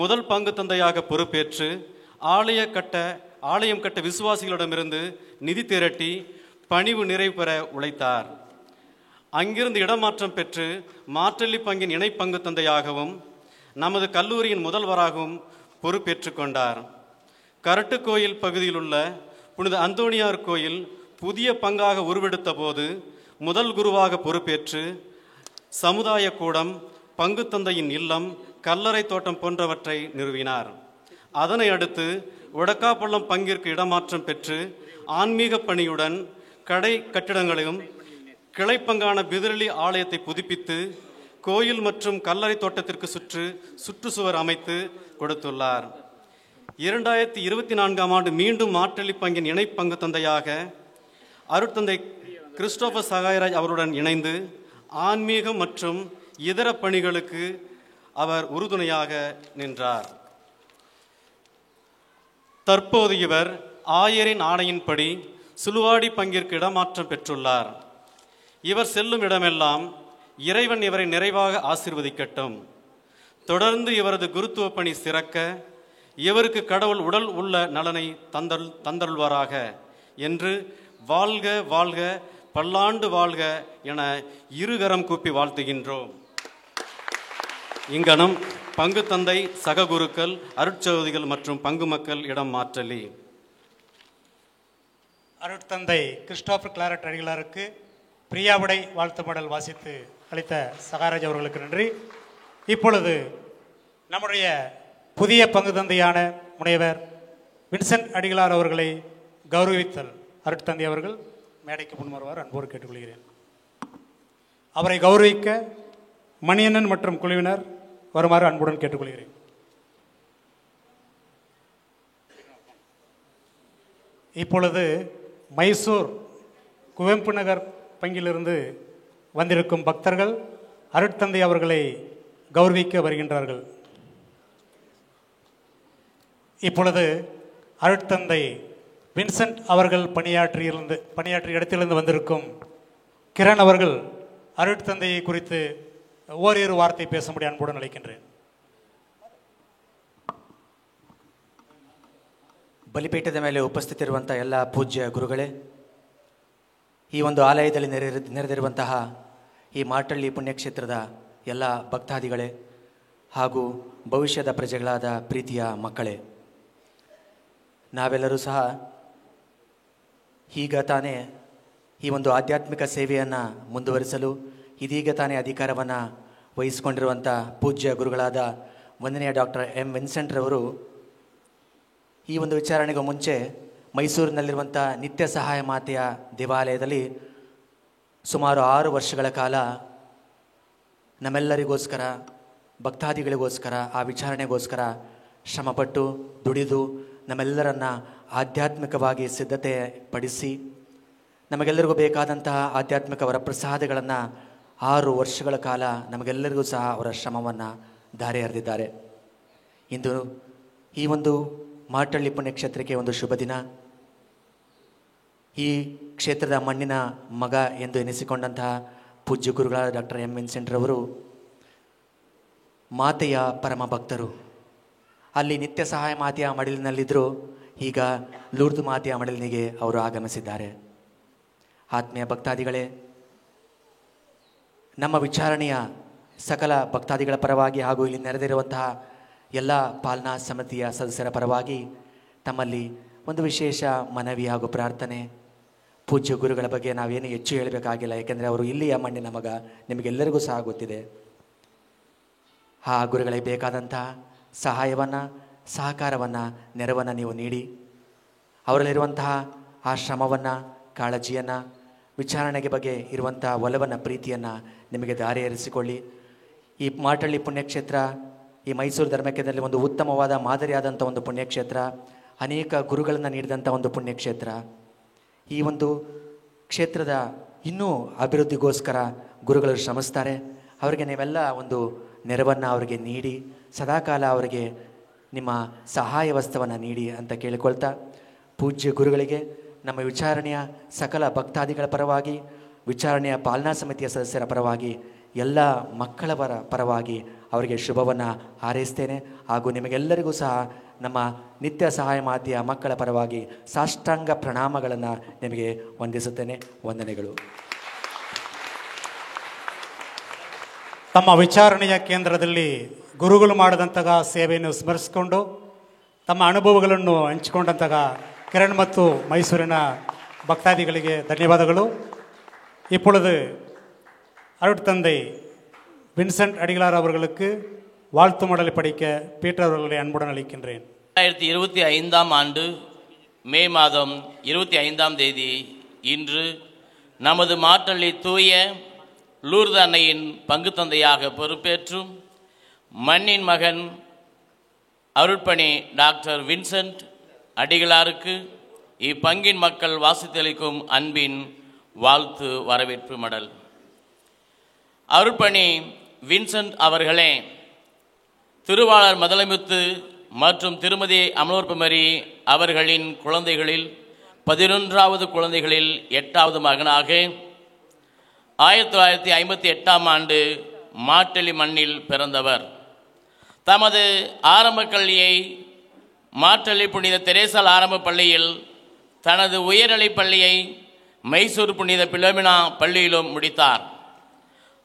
முதல் பங்கு தந்தையாக பொறுப்பேற்று ஆலயம் கட்ட விசுவாசிகளிடமிருந்து நிதி திரட்டி பணிவு நிறைவு பெற உழைத்தார். அங்கிருந்து இடமாற்றம் பெற்று மாற்றள்ளி பங்கின் இணை பங்கு தந்தையாகவும் நமது கல்லூரியின் முதல்வராகவும் பொறுப்பேற்று கொண்டார். கரட்டுக்கோயில் பகுதியில் உள்ள புனித அந்தோணியார் கோயில் புதிய பங்காக உருவெடுத்த போது முதல் குருவாக பொறுப்பேற்று சமுதாய கூடம், பங்கு தந்தையின் இல்லம், கல்லறை தோட்டம் போன்றவற்றை நிறுவினார். அதனை அடுத்து ஒடக்காப்பள்ளம் பங்கிற்கு இடமாற்றம் பெற்று ஆன்மீக பணியுடன் கடை கட்டிடங்களையும் கிளைப்பங்கான பிதிரளி ஆலயத்தை புதுப்பித்து கோயில் மற்றும் கல்லறை தோட்டத்திற்கு சுற்றுச்சுவர் அமைத்து கொடுத்துள்ளார். 2024ஆம் ஆண்டு மீண்டும் மாற்றள்ளி பங்கின் இணை பங்கு தந்தையாக அருட்தந்தை கிறிஸ்டோபர் சகாயராஜ் அவருடன் இணைந்து ஆன்மீகம் மற்றும் இதர பணிகளுக்கு அவர் உறுதுணையாக நின்றார். தற்போது இவர் ஆயரின் ஆணையின்படி சுலுவாடி பங்கிற்கு இடமாற்றம் பெற்றுள்ளார். இவர் செல்லும் இடமெல்லாம் இறைவன் இவரை நிறைவாக ஆசீர்வதிக்கட்டும். தொடர்ந்து இவரது குருத்துவ பணி சிறக்க இவருக்கு கடவுள் உடல் உள்ள நலனை தந்தருள்வாராக என்று வாழ்க வாழ்க பல்லாண்டு வாழ்க என இருகரம் கூப்பி வாழ்த்துகின்றோம். இங்கனம் பங்கு தந்தை, சக குருக்கள், அருட்சகோதிகள் மற்றும் பங்கு மக்கள் இடம் மாற்றலி. அருட்தந்தை கிறிஸ்டோபர் கிளாரட் அடிகளாருக்கு பிரியாவிடை வாழ்த்து மடல் வாசித்து அளித்த சகாராஜ் அவர்களுக்கு நன்றி. இப்பொழுது நம்முடைய புதிய பங்கு தந்தையான முனைவர் வின்சென்ட் அடிகளார் அவர்களை கௌரவித்தல் அருட்தந்தை அவர்கள் மேடைக்கு முன் வருவார். அன்போடு கேட்டுக்கொள்கிறேன். அவரை கௌரவிக்க மணியண்ணன் மற்றும் குழுவினர் வருமாறு அன்புடன் கேட்டுக்கொள்கிறேன். இப்பொழுது மைசூர் குவெம்பு நகர் பங்கிலிருந்து வந்திருக்கும் பக்தர்கள் அருட்தந்தை அவர்களை கௌரவிக்க வருகின்றார்கள். இப்பொழுது அருட்தந்தை வின்சென்ட் அவர்கள் பணியாற்றிய இடத்திலிருந்து வந்திருக்கும் கிரண் அவர்கள் அருட்தந்தையை குறித்து ஓரிரு வார்த்தை பேசும்படி அன்புடன் அழைக்கின்றேன். ಬಲಿಪೀಠದ ಮೇಲೆ ಉಪಸ್ಥಿತಿರುವಂಥ ಎಲ್ಲ ಪೂಜ್ಯ ಗುರುಗಳೇ, ಈ ಒಂದು ಆಲಯದಲ್ಲಿ ನೆರೆದಿರುವಂತಹ ಈ ಮಾಟಳ್ಳಿ ಪುಣ್ಯಕ್ಷೇತ್ರದ ಎಲ್ಲ ಭಕ್ತಾದಿಗಳೇ ಹಾಗೂ ಭವಿಷ್ಯದ ಪ್ರಜೆಗಳಾದ ಪ್ರೀತಿಯ ಮಕ್ಕಳೇ, ನಾವೆಲ್ಲರೂ ಸಹ ಈಗ ತಾನೇ ಈ ಒಂದು ಆಧ್ಯಾತ್ಮಿಕ ಸೇವೆಯನ್ನು ಮುಂದುವರಿಸಲು ಇದೀಗ ತಾನೇ ಅಧಿಕಾರವನ್ನು ವಹಿಸಿಕೊಂಡಿರುವಂಥ ಪೂಜ್ಯ ಗುರುಗಳಾದ ವಂದನೆಯ ಡಾಕ್ಟರ್ ಎಂ ವಿನ್ಸೆಂಟ್ರವರು ಈ ಒಂದು ವಿಚಾರಣೆಗೂ ಮುಂಚೆ ಮೈಸೂರಿನಲ್ಲಿರುವಂಥ ನಿತ್ಯ ಸಹಾಯ ಮಾತೆಯ ದೇವಾಲಯದಲ್ಲಿ ಸುಮಾರು 6 ವರ್ಷಗಳ ಕಾಲ ನಮ್ಮೆಲ್ಲರಿಗೋಸ್ಕರ, ಭಕ್ತಾದಿಗಳಿಗೋಸ್ಕರ, ಆ ವಿಚಾರಣೆಗೋಸ್ಕರ ಶ್ರಮಪಟ್ಟು ದುಡಿದು ನಮ್ಮೆಲ್ಲರನ್ನ ಆಧ್ಯಾತ್ಮಿಕವಾಗಿ ಸಿದ್ಧತೆ ಪಡಿಸಿ ನಮಗೆಲ್ಲರಿಗೂ ಬೇಕಾದಂತಹ ಆಧ್ಯಾತ್ಮಿಕ ವರಪ್ರಸಾದಗಳನ್ನು 6 ವರ್ಷಗಳ ಕಾಲ ನಮಗೆಲ್ಲರಿಗೂ ಸಹ ಅವರ ಶ್ರಮವನ್ನು ಧಾರೆ ಎರೆದಿದ್ದಾರೆ. ಇಂದು ಈ ಒಂದು ಮಾಟಳ್ಳಿ ಪುಣ್ಯಕ್ಷೇತ್ರಕ್ಕೆ ಒಂದು ಶುಭ ದಿನ. ಈ ಕ್ಷೇತ್ರದ ಮಣ್ಣಿನ ಮಗ ಎಂದು ಎನಿಸಿಕೊಂಡಂತಹ ಪೂಜ್ಯ ಗುರುಗಳಾದ ಡಾಕ್ಟರ್ ಎಂ ವಿನ್ಸೆಂಟ್ ರವರು ಮಾತೆಯ ಪರಮ ಭಕ್ತರು. ಅಲ್ಲಿ ನಿತ್ಯ ಸಹಾಯ ಮಾತೆಯ ಮಡಿಲಿನಲ್ಲಿದ್ದರು. ಈಗ ಲೂರ್ದು ಮಾತೆಯ ಮಡಿಲಿನಿಗೆ ಅವರು ಆಗಮಿಸಿದ್ದಾರೆ. ಆತ್ಮೀಯ ಭಕ್ತಾದಿಗಳೇ, ನಮ್ಮ ವಿಚಾರಣೆಯ ಸಕಲ ಭಕ್ತಾದಿಗಳ ಪರವಾಗಿ ಹಾಗೂ ಇಲ್ಲಿ ನೆರೆದಿರುವಂತಹ ಎಲ್ಲ ಪಾಲನಾ ಸಮಿತಿಯ ಸದಸ್ಯರ ಪರವಾಗಿ ತಮ್ಮಲ್ಲಿ ಒಂದು ವಿಶೇಷ ಮನವಿ ಹಾಗೂ ಪ್ರಾರ್ಥನೆ. ಪೂಜ್ಯ ಗುರುಗಳ ಬಗ್ಗೆ ನಾವೇನು ಹೆಚ್ಚು ಹೇಳಬೇಕಾಗಿಲ್ಲ, ಏಕೆಂದರೆ ಅವರು ಇಲ್ಲಿಯ ಮಣ್ಣಿನ ಮಗ, ನಿಮಗೆಲ್ಲರಿಗೂ ಸಹ ಗೊತ್ತಿದೆ. ಆ ಗುರುಗಳಿಗೆ ಬೇಕಾದಂತಹ ಸಹಾಯವನ್ನು, ಸಹಕಾರವನ್ನು, ನೆರವನ್ನು ನೀವು ನೀಡಿ ಅವರಲ್ಲಿರುವಂತಹ ಆ ಶ್ರಮವನ್ನು, ಕಾಳಜಿಯನ್ನು, ವಿಚಾರಣೆಗೆ ಬಗ್ಗೆ ಇರುವಂಥ ಒಲವನ್ನು, ಪ್ರೀತಿಯನ್ನು ನಿಮಗೆ ದಾರಿಯರಿಸಿಕೊಳ್ಳಿ. ಈ ಮಾಟಳ್ಳಿ ಪುಣ್ಯಕ್ಷೇತ್ರ ಈ ಮೈಸೂರು ಧರ್ಮಕ್ಕೇಂದ್ರದಲ್ಲಿ ಒಂದು ಉತ್ತಮವಾದ ಮಾದರಿಯಾದಂಥ ಒಂದು ಪುಣ್ಯಕ್ಷೇತ್ರ, ಅನೇಕ ಗುರುಗಳನ್ನು ನೀಡಿದಂಥ ಒಂದು ಪುಣ್ಯಕ್ಷೇತ್ರ. ಈ ಒಂದು ಕ್ಷೇತ್ರದ ಇನ್ನೂ ಅಭಿವೃದ್ಧಿಗೋಸ್ಕರ ಗುರುಗಳು ಶ್ರಮಿಸ್ತಾರೆ. ಅವರಿಗೆ ನೀವೆಲ್ಲ ಒಂದು ನೆರವನ್ನು ಅವರಿಗೆ ನೀಡಿ ಸದಾಕಾಲ ಅವರಿಗೆ ನಿಮ್ಮ ಸಹಾಯ ವಸ್ತುವನ್ನು ನೀಡಿ ಅಂತ ಕೇಳಿಕೊಳ್ತಾ, ಪೂಜ್ಯ ಗುರುಗಳಿಗೆ ನಮ್ಮ ವಿಚಾರಣೆಯ ಸಕಲ ಭಕ್ತಾದಿಗಳ ಪರವಾಗಿ, ವಿಚಾರಣೆಯ ಪಾಲನಾ ಸಮಿತಿಯ ಸದಸ್ಯರ ಪರವಾಗಿ, ಎಲ್ಲ ಮಕ್ಕಳ ಪರವಾಗಿ ಅವರಿಗೆ ಶುಭವನ್ನು ಹಾರೈಸ್ತೇನೆ. ಹಾಗೂ ನಿಮಗೆಲ್ಲರಿಗೂ ಸಹ ನಮ್ಮ ನಿತ್ಯ ಸಹಾಯ ಮಾತೆಯ ಮಕ್ಕಳ ಪರವಾಗಿ ಸಾಷ್ಟಾಂಗ ಪ್ರಣಾಮಗಳನ್ನು ನಿಮಗೆ ವಂದಿಸುತ್ತೇನೆ. ವಂದನೆಗಳು. ತಮ್ಮ ವಿಚಾರಣೆಯ ಕೇಂದ್ರದಲ್ಲಿ ಗುರುಗಳು ಮಾಡಿದಂತಹ ಸೇವೆಯನ್ನು ಸ್ಮರಿಸಿಕೊಂಡು ತಮ್ಮ ಅನುಭವಗಳನ್ನು ಹಂಚಿಕೊಂಡಂತಹ ಕಿರಣ್ ಮತ್ತು ಮೈಸೂರಿನ ಭಕ್ತಾದಿಗಳಿಗೆ ಧನ್ಯವಾದಗಳು. இப்பொழுது அருட்தந்தை வின்சென்ட் அடிகளார் அவர்களுக்கு வாழ்த்து மடலை படிக்க பீட்டர் அவர்களை அன்புடன் அளிக்கின்றேன். 2025ஆம் ஆண்டு மே மாதம் 25ஆம் தேதி இன்று நமது மாட்டள்ளி தூய லூர்து அன்னையின் பங்கு தந்தையாக பொறுப்பேற்றும் மண்ணின் மகன் அருட்பணி டாக்டர் வின்சென்ட் அடிகளாருக்கு இப்பங்கின் மக்கள் வாசித்தளிக்கும் அன்பின் வாழ்த்து வரவேற்பு மடல். அருட்பணி வின்சென்ட் அவர்களே, திருவாளர் மதலமுத்து மற்றும் திருமதி அமலோற்பமரி அவர்களின் குழந்தைகளில் 11வது குழந்தைகளில் 8வது மகனாக 1958ஆம் ஆண்டு மாட்டள்ளி மண்ணில் பிறந்தவர். தமது ஆரம்ப கல்வியை மாட்டள்ளி புனித தெரேசால் ஆரம்ப பள்ளியில், தனது உயர்நிலைப் பள்ளியை மைசூர் புனித பிலோமினா பள்ளியிலும் முடித்தார்.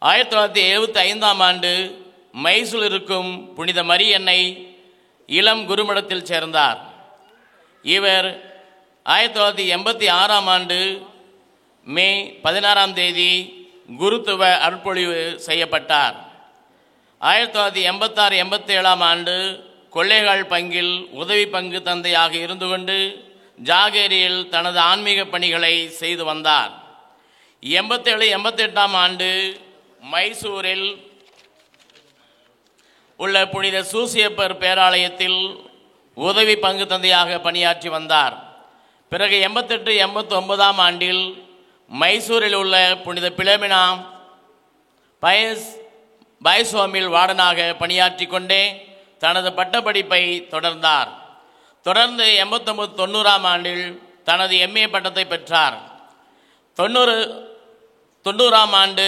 1975ஆம் ஆண்டு மைசூரில் இருக்கும் புனித மரியன்னை இளம் குருமடத்தில் சேர்ந்தார். இவர் 1986ஆம் ஆண்டு மே 16ஆம் தேதி குருத்துவ அருட்பொழிவு செய்யப்பட்டார். 1986-87ஆம் ஆண்டு கொள்ளைகால் பங்கில் உதவி பங்கு தந்தையாக இருந்து கொண்டு ஜாகேரியில் தனது ஆன்மீக பணிகளை செய்து வந்தார். 87-88ஆம் ஆண்டு மைசூரில் உள்ள புனித சூசியப்பர் பேராலயத்தில் உதவி பங்கு தந்தையாக பணியாற்றி வந்தார். பிறகு 88-89ஆம் ஆண்டில் மைசூரில் உள்ள புனித பிலோமினா பயஸ்வாமில் வார்டனாக பணியாற்றி கொண்டே தனது பட்டப்படிப்பை தொடர்ந்தார். தொடர்ந்து 89-90ஆம் ஆண்டில் தனது எம்ஏ பட்டத்தை பெற்றார். 90ஆம் ஆண்டு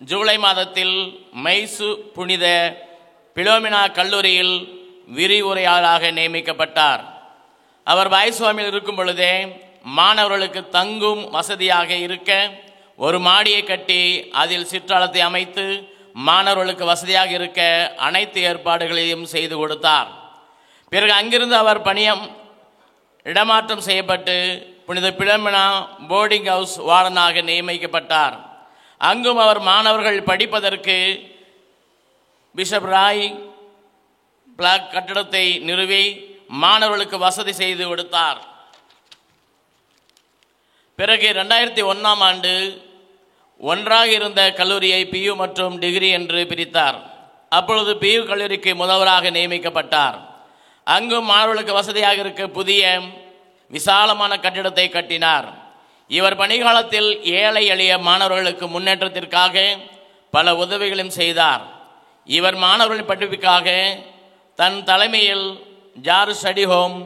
ஜூலை மாதத்தில் மைசூர் புனித பிலோமினா கல்லூரியில் விரிவுரையாளராக நியமிக்கப்பட்டார். அவர் பயஸ்வாமியில் இருக்கும் பொழுதே மாணவர்களுக்கு தங்கும் வசதியாக இருக்க ஒரு மாடியை கட்டி அதில் சிற்றாலத்தை அமைத்து மாணவர்களுக்கு வசதியாக இருக்க அனைத்து ஏற்பாடுகளையும் செய்து கொடுத்தார். பிறகு அங்கிருந்து அவர் இடமாற்றம் செய்யப்பட்டு புனித பிலோமினா போர்டிங் ஹவுஸ் வார்டனாக நியமிக்கப்பட்டார். அங்கும் அவர் மாணவர்கள் படிப்பதற்கு பிஷப் ராய் பிளாக் கட்டடத்தை நிறுவி மாணவர்களுக்கு வசதி செய்து கொடுத்தார். பிறகு 2001ஆம் ஆண்டு ஒன்றாக இருந்த கல்லூரியை பியு மற்றும் டிகிரி என்று பிரித்தார். அப்பொழுது பியு கல்லூரிக்கு முதல்வராக நியமிக்கப்பட்டார். அங்கும் மாணவர்களுக்கு வசதியாக இருக்க புதிய விசாலமான கட்டிடத்தை கட்டினார். இவர் பணிகாலத்தில் ஏழை எளிய மாணவர்களுக்கு முன்னேற்றத்திற்காக பல உதவிகளையும் செய்தார். இவர் மாணவர்களின் படிப்புக்காக தன் தலைமையில் ஜார்ஜ் ஸ்டடி ஹோம்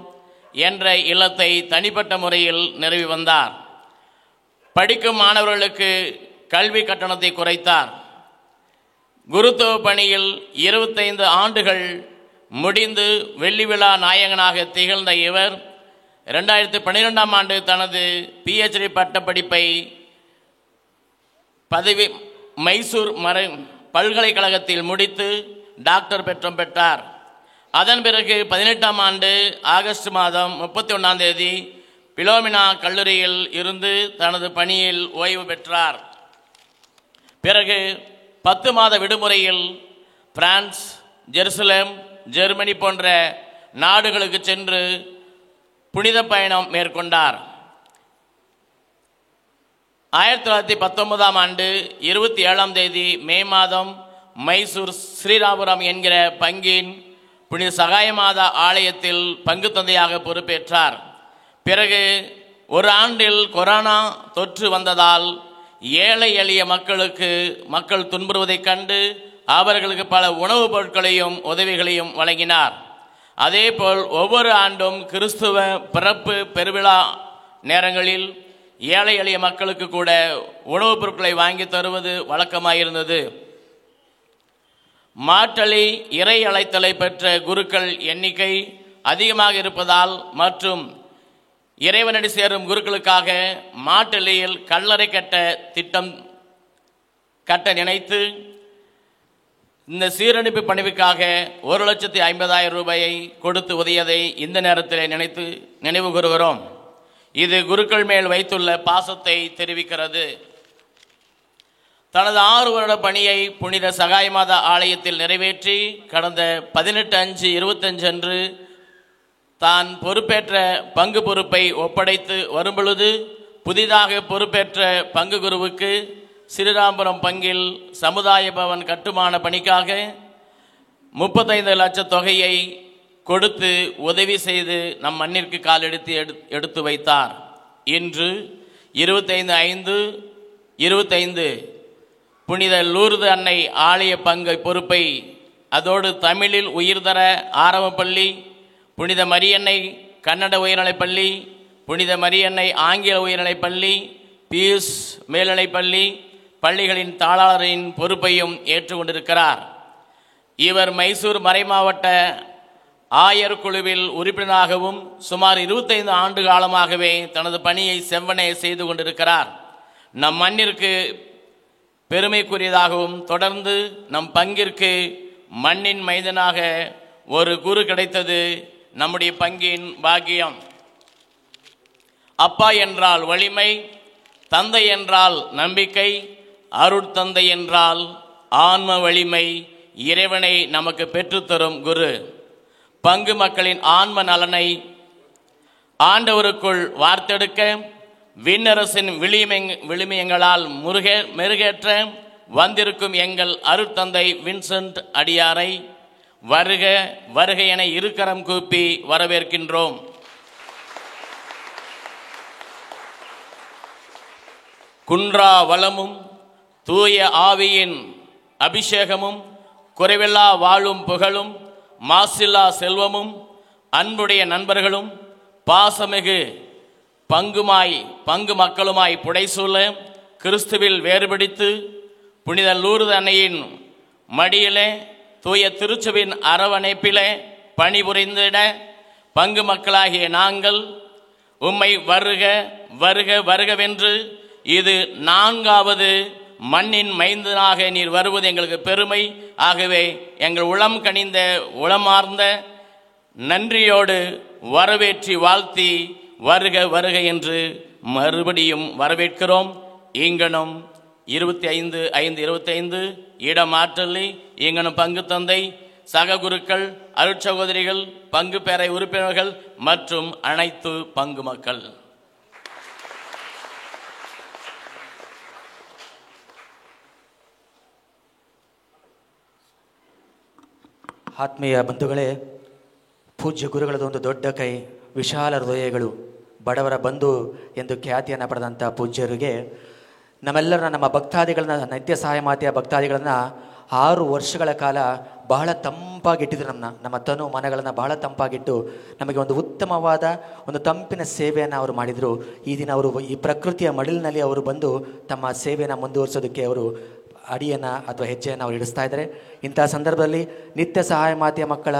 என்ற இல்லத்தை தனிப்பட்ட முறையில் நிறுவி வந்தார். படிக்கும் மாணவர்களுக்கு கல்வி கட்டணத்தை குறைத்தார். குருத்துவ பணியில் 25 ஆண்டுகள் முடிந்து வெள்ளி விழா நாயகனாக திகழ்ந்த இவர் 2012ஆம் ஆண்டு தனது PhD பட்டப்படிப்பை மைசூர் பல்கலைக்கழகத்தில் முடித்து டாக்டர் பட்டம் பெற்றார். அதன் பிறகு 18ஆம் ஆண்டு ஆகஸ்ட் மாதம் 31ஆம் தேதி பிலோமினா கல்லூரியில் இருந்து தனது பணியில் ஓய்வு பெற்றார். பிறகு 10 மாத விடுமுறையில் பிரான்ஸ், ஜெருசலேம், ஜெர்மனி போன்ற நாடுகளுக்கு சென்று புனித பயணம் மேற்கொண்டார். 1919ஆம் ஆண்டு 27ஆம் தேதி மே மாதம் மைசூர் ஸ்ரீராபுரம் என்கிற பங்கின் புனித சகாயமாதா ஆலயத்தில் பங்கு தந்தையாக பொறுப்பேற்றார். பிறகு ஒரு ஆண்டில் கொரோனா தொற்று வந்ததால் ஏழை எளிய மக்கள் துன்புறுவதைக் கண்டு அவர்களுக்கு பல உணவுப் பொருட்களையும் உதவிகளையும் வழங்கினார். அதேபோல் ஒவ்வொரு ஆண்டும் கிறிஸ்துவ பிறப்பு பெருவிழா நேரங்களில் ஏழை எளிய மக்களுக்கு கூட உணவுப் பொருட்களை வாங்கி தருவது வழக்கமாயிருந்தது. மாற்றளி இறை அழைத்தலை பெற்ற குருக்கள் எண்ணிக்கை அதிகமாக இருப்பதால் மற்றும் இறைவனடி சேரும் குருக்களுக்காக மாற்றளியில் கல்லறை கட்ட நினைத்து இந்த சீரமைப்பு பணிவுக்காக 1,50,000 ரூபாயை கொடுத்து உதவியதை இந்த நேரத்தில் நினைவு கூறுகிறோம். இது குருக்கள் மேல் வைத்துள்ள பாசத்தை தெரிவிக்கிறது. தனது 6 வருட பணியை புனித சகாயமாதா ஆலயத்தில் நிறைவேற்றி கடந்த 18/5/25 அன்று தான் பொறுப்பேற்ற பங்கு பொறுப்பை ஒப்படைத்து வரும்பொழுது புதிதாக பொறுப்பேற்ற பங்கு குருவுக்கு ஸ்ரீராம்புரம் பங்கில் சமுதாய பவன் கட்டுமான பணிக்காக 35 லட்சம் தொகையை கொடுத்து உதவி செய்து நம் மண்ணிற்கு எடுத்து வைத்தார். இன்று 25/5/25 புனித லூர்து அன்னை ஆலய பங்கை பொறுப்பை அதோடு தமிழில் உயிர்தர ஆரம்பப்பள்ளி, புனித மரியன்னை கன்னட உயர்நிலைப்பள்ளி, புனித மரியன்னை ஆங்கில உயர்நிலைப்பள்ளி, பியூஸ் மேல்நிலைப்பள்ளி பள்ளிகளின் தாளாளரின் பொறுப்பையும் ஏற்றுக்கொண்டிருக்கிறார். இவர் மைசூர் மறைமாவட்ட ஆயர் குழுவில் உறுப்பினராகவும் சுமார் 25 ஆண்டு காலமாகவே தனது பணியை செவ்வனே செய்து கொண்டிருக்கிறார். நம் மண்ணிற்கு பெருமைக்குரியதாகவும் தொடர்ந்து நம் பங்கிற்கு மண்ணின் மைந்தனாக ஒரு குரு கிடைத்தது நம்முடைய பங்கின் பாக்கியம். அப்பா என்றால் வலிமை, தந்தை என்றால் நம்பிக்கை, அருட்தந்தை என்றால் ஆன்ம வலிமை, இறைவனை நமக்கு பெற்றுத்தரும் குரு. பங்கு மக்களின் ஆன்ம நலனை ஆண்டவருக்குள் வார்த்தெடுக்க விண்ணரசின் விளிமயங்களால் மெருகேற்ற வந்திருக்கும் எங்கள் அருட்தந்தை வின்சென்ட் அடியாரை வருக வருக என இருக்கரம் கூப்பி வரவேற்கின்றோம். குன்றா வளமும் தூய ஆவியின் அபிஷேகமும் குறைவில்லா வாழும் புகழும் மாசில்லா செல்வமும் அன்புடைய நண்பர்களும் பாசமிகு பங்கு மக்களுமாய் புடைசூழ கிறிஸ்துவில் வேறுபடித்து புனித லூர்து அன்னையின் மடியிலே தூய திருச்சபின் அரவணைப்பிலே பணிபுரிந்திட பங்கு மக்களாகிய நாங்கள் உம்மை வருக வருக வருகவென்று இது 4வது மண்ணின் மைந்தனாக நீர் வருவது எங்களுக்கு பெருமை. ஆகவே எங்கள் உளம் கனிந்த உளமார்ந்த நன்றியோடு வரவேற்றி வாழ்த்தி வருக வருக என்று மறுபடியும் வரவேற்கிறோம். ஈங்கனம் 25/5/25 இடமாற்றலி ஈங்கனம் பங்கு தந்தை, சக குருக்கள், அருட்சகோதரிகள், பங்கு பேரை உறுப்பினர்கள் மற்றும் அனைத்து பங்கு மக்கள். ಆತ್ಮೀಯ ಬಂಧುಗಳೇ, ಪೂಜ್ಯ ಗುರುಗಳದೊಂದು ದೊಡ್ಡ ಕೈ, ವಿಶಾಲ ಹೃದಯಗಳು, ಬಡವರ ಬಂಧು ಎಂದು ಖ್ಯಾತಿಯನ್ನು ಪಡೆದಂಥ ಪೂಜ್ಯರಿಗೆ ನಮ್ಮೆಲ್ಲರ ನಮ್ಮ ಭಕ್ತಾದಿಗಳನ್ನ ನಿತ್ಯ ಸಹಾಯ ಮಾತೆಯ ಭಕ್ತಾದಿಗಳನ್ನು 6 ವರ್ಷಗಳ ಕಾಲ ಬಹಳ ತಂಪಾಗಿಟ್ಟಿದ್ರು. ನಮ್ಮ ತನು ಮನಗಳನ್ನು ಬಹಳ ತಂಪಾಗಿಟ್ಟು ನಮಗೆ ಒಂದು ಉತ್ತಮವಾದ ಒಂದು ತಂಪಿನ ಸೇವೆಯನ್ನು ಅವರು ಮಾಡಿದರು. ಈ ದಿನ ಅವರು ಈ ಪ್ರಕೃತಿಯ ಮಡಿಲಿನಲ್ಲಿ ಅವರು ಬಂದು ತಮ್ಮ ಸೇವೆಯನ್ನು ಮುಂದುವರಿಸೋದಕ್ಕೆ ಅವರು ಅಡಿಯನ್ನು ಅಥವಾ ಹೆಜ್ಜೆಯನ್ನು ಅವರು ಇಡಿಸ್ತಾ ಇದ್ದಾರೆ. ಇಂಥ ಸಂದರ್ಭದಲ್ಲಿ ನಿತ್ಯ ಸಹಾಯ ಮಾತೆಯ ಮಕ್ಕಳ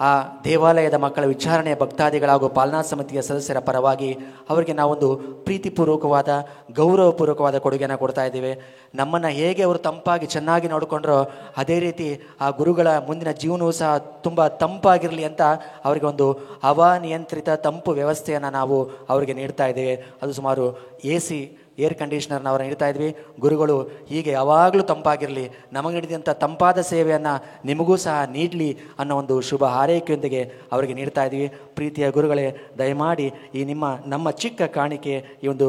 ಆ ದೇವಾಲಯದ ಮಕ್ಕಳ ವಿಚಾರಣೆಯ ಭಕ್ತಾದಿಗಳ ಹಾಗೂ ಪಾಲನಾ ಸಮಿತಿಯ ಸದಸ್ಯರ ಪರವಾಗಿ ಅವರಿಗೆ ನಾವೊಂದು ಪ್ರೀತಿಪೂರ್ವಕವಾದ ಗೌರವಪೂರ್ವಕವಾದ ಕೊಡುಗೆಯನ್ನು ಕೊಡ್ತಾ ಇದ್ದೇವೆ. ನಮ್ಮನ್ನು ಹೇಗೆ ಅವರು ತಂಪಾಗಿ ಚೆನ್ನಾಗಿ ನೋಡಿಕೊಂಡ್ರೋ ಅದೇ ರೀತಿ ಆ ಗುರುಗಳ ಮುಂದಿನ ಜೀವನವೂ ಸಹ ತುಂಬ ತಂಪಾಗಿರಲಿ ಅಂತ ಅವರಿಗೆ ಒಂದು ಹವಾನಿಯಂತ್ರಿತ ತಂಪು ವ್ಯವಸ್ಥೆಯನ್ನು ನಾವು ಅವರಿಗೆ ನೀಡ್ತಾ ಇದ್ದೇವೆ. ಅದು ಸುಮಾರು ಏರ್ ಕಂಡೀಷ್ನರ್ನ ಅವರ ನೀಡ್ತಾ ಇದ್ವಿ. ಗುರುಗಳು ಹೀಗೆ ಯಾವಾಗಲೂ ತಂಪಾಗಿರಲಿ, ನಮಗೆ ನೀಡಿದಂಥ ತಂಪಾದ ಸೇವೆಯನ್ನು ನಿಮಗೂ ಸಹ ನೀಡಲಿ ಅನ್ನೋ ಒಂದು ಶುಭ ಹಾರೈಕೆಯೊಂದಿಗೆ ಅವರಿಗೆ ನೀಡ್ತಾ ಇದ್ವಿ. ಪ್ರೀತಿಯ ಗುರುಗಳೇ, ದಯಮಾಡಿ ಈ ನಮ್ಮ ಚಿಕ್ಕ ಕಾಣಿಕೆ ಈ ಒಂದು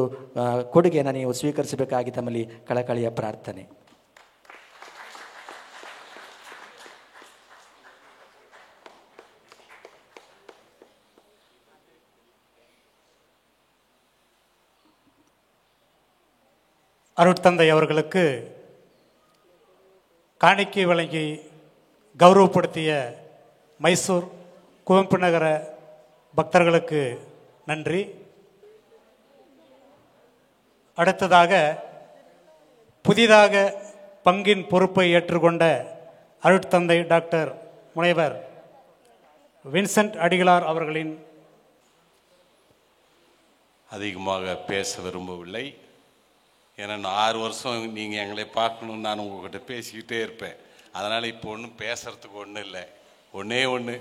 ಕೊಡುಗೆಯನ್ನು ನೀವು ಸ್ವೀಕರಿಸಬೇಕಾಗಿ ತಮ್ಮಲ್ಲಿ ಕಳಕಳಿಯ ಪ್ರಾರ್ಥನೆ. அருட்தந்தை அவர்களுக்கு காணிக்கை வழங்கி கௌரவப்படுத்திய மைசூர் குவெம்பு நகர பக்தர்களுக்கு நன்றி. அடுத்ததாக புதிதாக பங்கின் பொறுப்பை ஏற்றுக்கொண்ட அருட்தந்தை டாக்டர் முனைவர் வின்சென்ட் அடிகளார் அவர்களின். அதிகமாக பேச விரும்பவில்லை. ஏன்னா 6 வருஷம் நீங்கள் எங்களை பார்க்கணுன்னு நான் உங்கள்கிட்ட பேசிக்கிட்டே இருப்பேன். அதனால் இப்போ ஒன்றும் பேசுகிறதுக்கு ஒன்றும் இல்லை. ஒன்று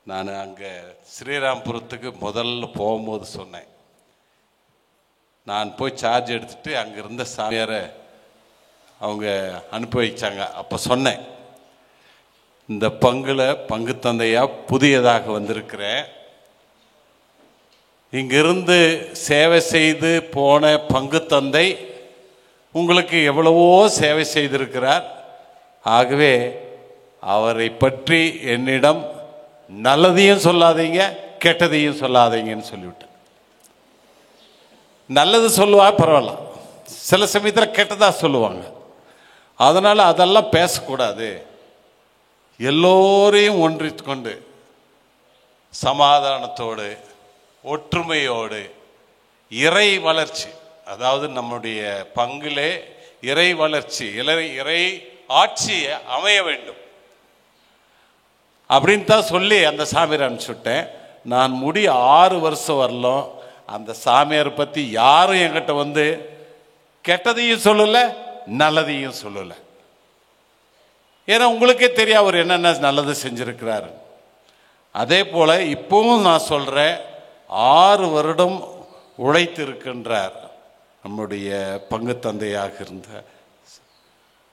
நான் அங்கே ஸ்ரீராம்புரத்துக்கு முதல்ல போகும்போது சொன்னேன், நான் போய் சார்ஜ் எடுத்துகிட்டு அங்கே இருந்த சாமியாரை அவங்க அனுப்பி வைச்சாங்க. அப்போ சொன்னேன், இந்த பங்கு தந்தையாக புதியதாக வந்திருக்கிறேன். இங்கிருந்து சேவை செய்து போன பங்கு தந்தை உங்களுக்கு எவ்வளவோ சேவை செய்திருக்கிறார். ஆகவே அவரை பற்றி என்னிடம் நல்லதையும் சொல்லாதீங்க, கெட்டதையும் சொல்லாதீங்கன்னு சொல்லிவிட்டேன். நல்லது சொல்லுவா பரவாயில்ல, சில சமயத்தில் கெட்டதாக சொல்லுவாங்க. அதனால் அதெல்லாம் பேசக்கூடாது. எல்லோரையும் ஒன்றித்து கொண்டு சமாதானத்தோடு ஒற்றுமையோடு இறை வளர்ச்சி, அதாவது நம்முடைய பங்கிலே இறை வளர்ச்சி, இறை ஆட்சி அமைய வேண்டும் அப்படின்னு தான் சொல்லி அந்த சாமியார் அனுப்பிச்சுட்டேன். நான் 6 வருஷம் வரலும் அந்த சாமியாரை பற்றி யாரும் என்கிட்ட வந்து கெட்டதையும் சொல்லலை, நல்லதையும் சொல்லலை. ஏன்னா உங்களுக்கே தெரியும் அவர் என்னென்ன நல்லது செஞ்சிருக்கிறாரு. அதே போல் இப்பவும் நான் சொல்கிறேன், 6 வருடம் உழைத்திருக்கின்றார் நம்முடைய பங்கு தந்தையாக இருந்த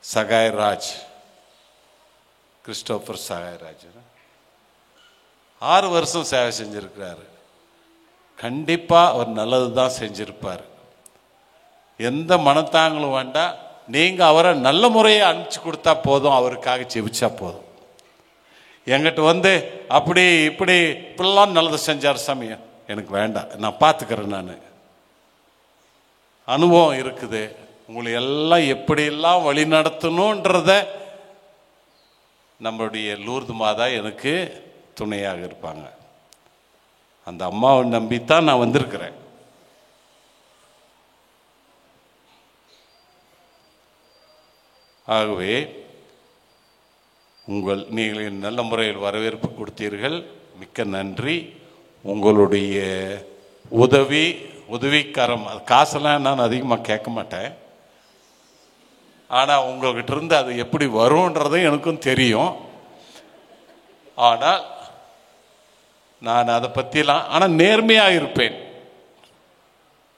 சகாயராஜ், கிறிஸ்டோபர் சகாயராஜ் 6 வருஷம் சேவை செஞ்சிருக்கிறாரு. கண்டிப்பாக அவர் நல்லது தான் செஞ்சிருப்பார். எந்த மனத்தாங்களும் வேண்டாம். நீங்கள் அவரை நல்ல முறையை அனுப்பிச்சு கொடுத்தா போதும், அவருக்காக ஜெபிச்சா போதும். என்கிட்ட வந்து அப்படி இப்படிலாம் நல்லது செஞ்சார் சாமி, எனக்கு வேண்டாம், நான் பார்த்துக்கிறேன், நான் அனுபவம் இருக்குது, உங்களை எல்லாம் எப்படியெல்லாம் வழி நடத்தணுன்றத நம்மளுடைய லூர்து மாதா எனக்கு துணையாக இருப்பாங்க. அந்த அம்மாவை நம்பித்தான் நான் வந்திருக்கிறேன். ஆகவே நீங்கள் நல்ல முறையில் வரவேற்பு கொடுத்தீர்கள், மிக்க நன்றி. உங்களுடைய உதவிக்கரம், அது காசெல்லாம் நான் அதிகமாக கேட்க மாட்டேன், ஆனால் உங்கள்கிட்ட இருந்து அது எப்படி வரும்ன்றதும் எனக்கும் தெரியும். ஆனால் நான் அதை பற்றிலாம் ஆனால் நேர்மையாக இருப்பேன்.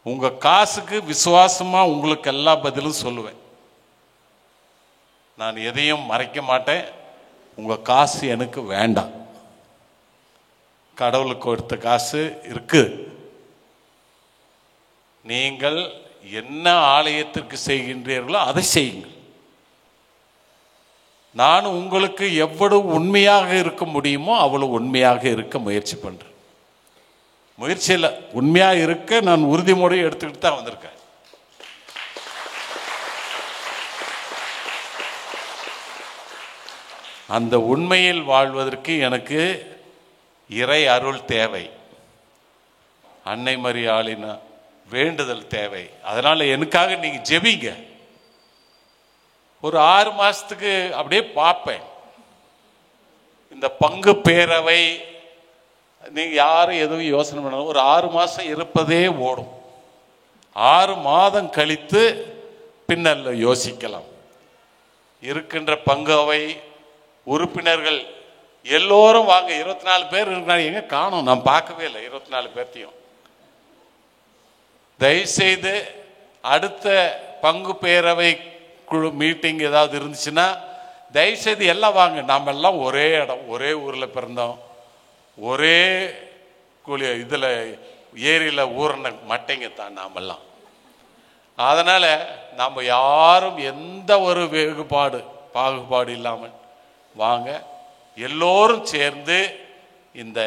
உங்கள் காசுக்கு விசுவாசமாக உங்களுக்கு எல்லா பதிலும் சொல்லுவேன். நான் எதையும் மறைக்க மாட்டேன். உங்கள் காசு எனக்கு வேண்டாம். கடவுளுக்கு கொடுத்த காசு இருக்கு. நீங்கள் என்ன ஆலயத்திற்கு செய்கின்றீர்களோ அதை செய்யுங்கள். நான் உங்களுக்கு எவ்வளவு உண்மையாக இருக்க முடியுமோ அவ்வளவு உண்மையாக இருக்க முயற்சி பண்ணுறேன். முயற்சியில் உண்மையாக இருக்க நான் உறுதிமொழி எடுத்துக்கிட்டு தான் வந்திருக்கேன். அந்த உண்மையில் வாழ்வதற்கு எனக்கு இறை அருள் தேவை, அன்னை மரியாளின் வேண்டுதல் தேவை. அதனால எனக்காக நீங்க ஜெபிங்க. ஒரு 6 மாசத்துக்கு அப்படியே பார்ப்பேன். இந்த பங்கு பேரவை நீங்க யாரும் எதுவும் யோசனை பண்ணாலும் ஒரு 6 மாசம் இருப்பதே ஓடும். 6 மாதம் கழித்து பின்னல்ல யோசிக்கலாம். இருக்கின்ற பங்கு அவை உறுப்பினர்கள் எல்லோரும் வாங்க. 24 பேர் இருக்கிறாங்க, எங்க காணோம், நான் பார்க்கவே இல்லை 24 பேர்த்தையும். தயவுசெய்து அடுத்த பங்கு பேரவை குழு மீட்டிங் ஏதாவது இருந்துச்சுன்னா தயவுசெய்து எல்லாம் வாங்க. நாம் எல்லாம் ஒரே இடம், ஒரே ஊரில் பிறந்தோம், ஒரே இதில் ஏரியில் ஊறின மட்டைங்க தான் நாமெல்லாம். அதனால் நாம் யாரும் எந்த ஒரு பாகுபாடு இல்லாமல் வாங்க, எல்லோரும் சேர்ந்து இந்த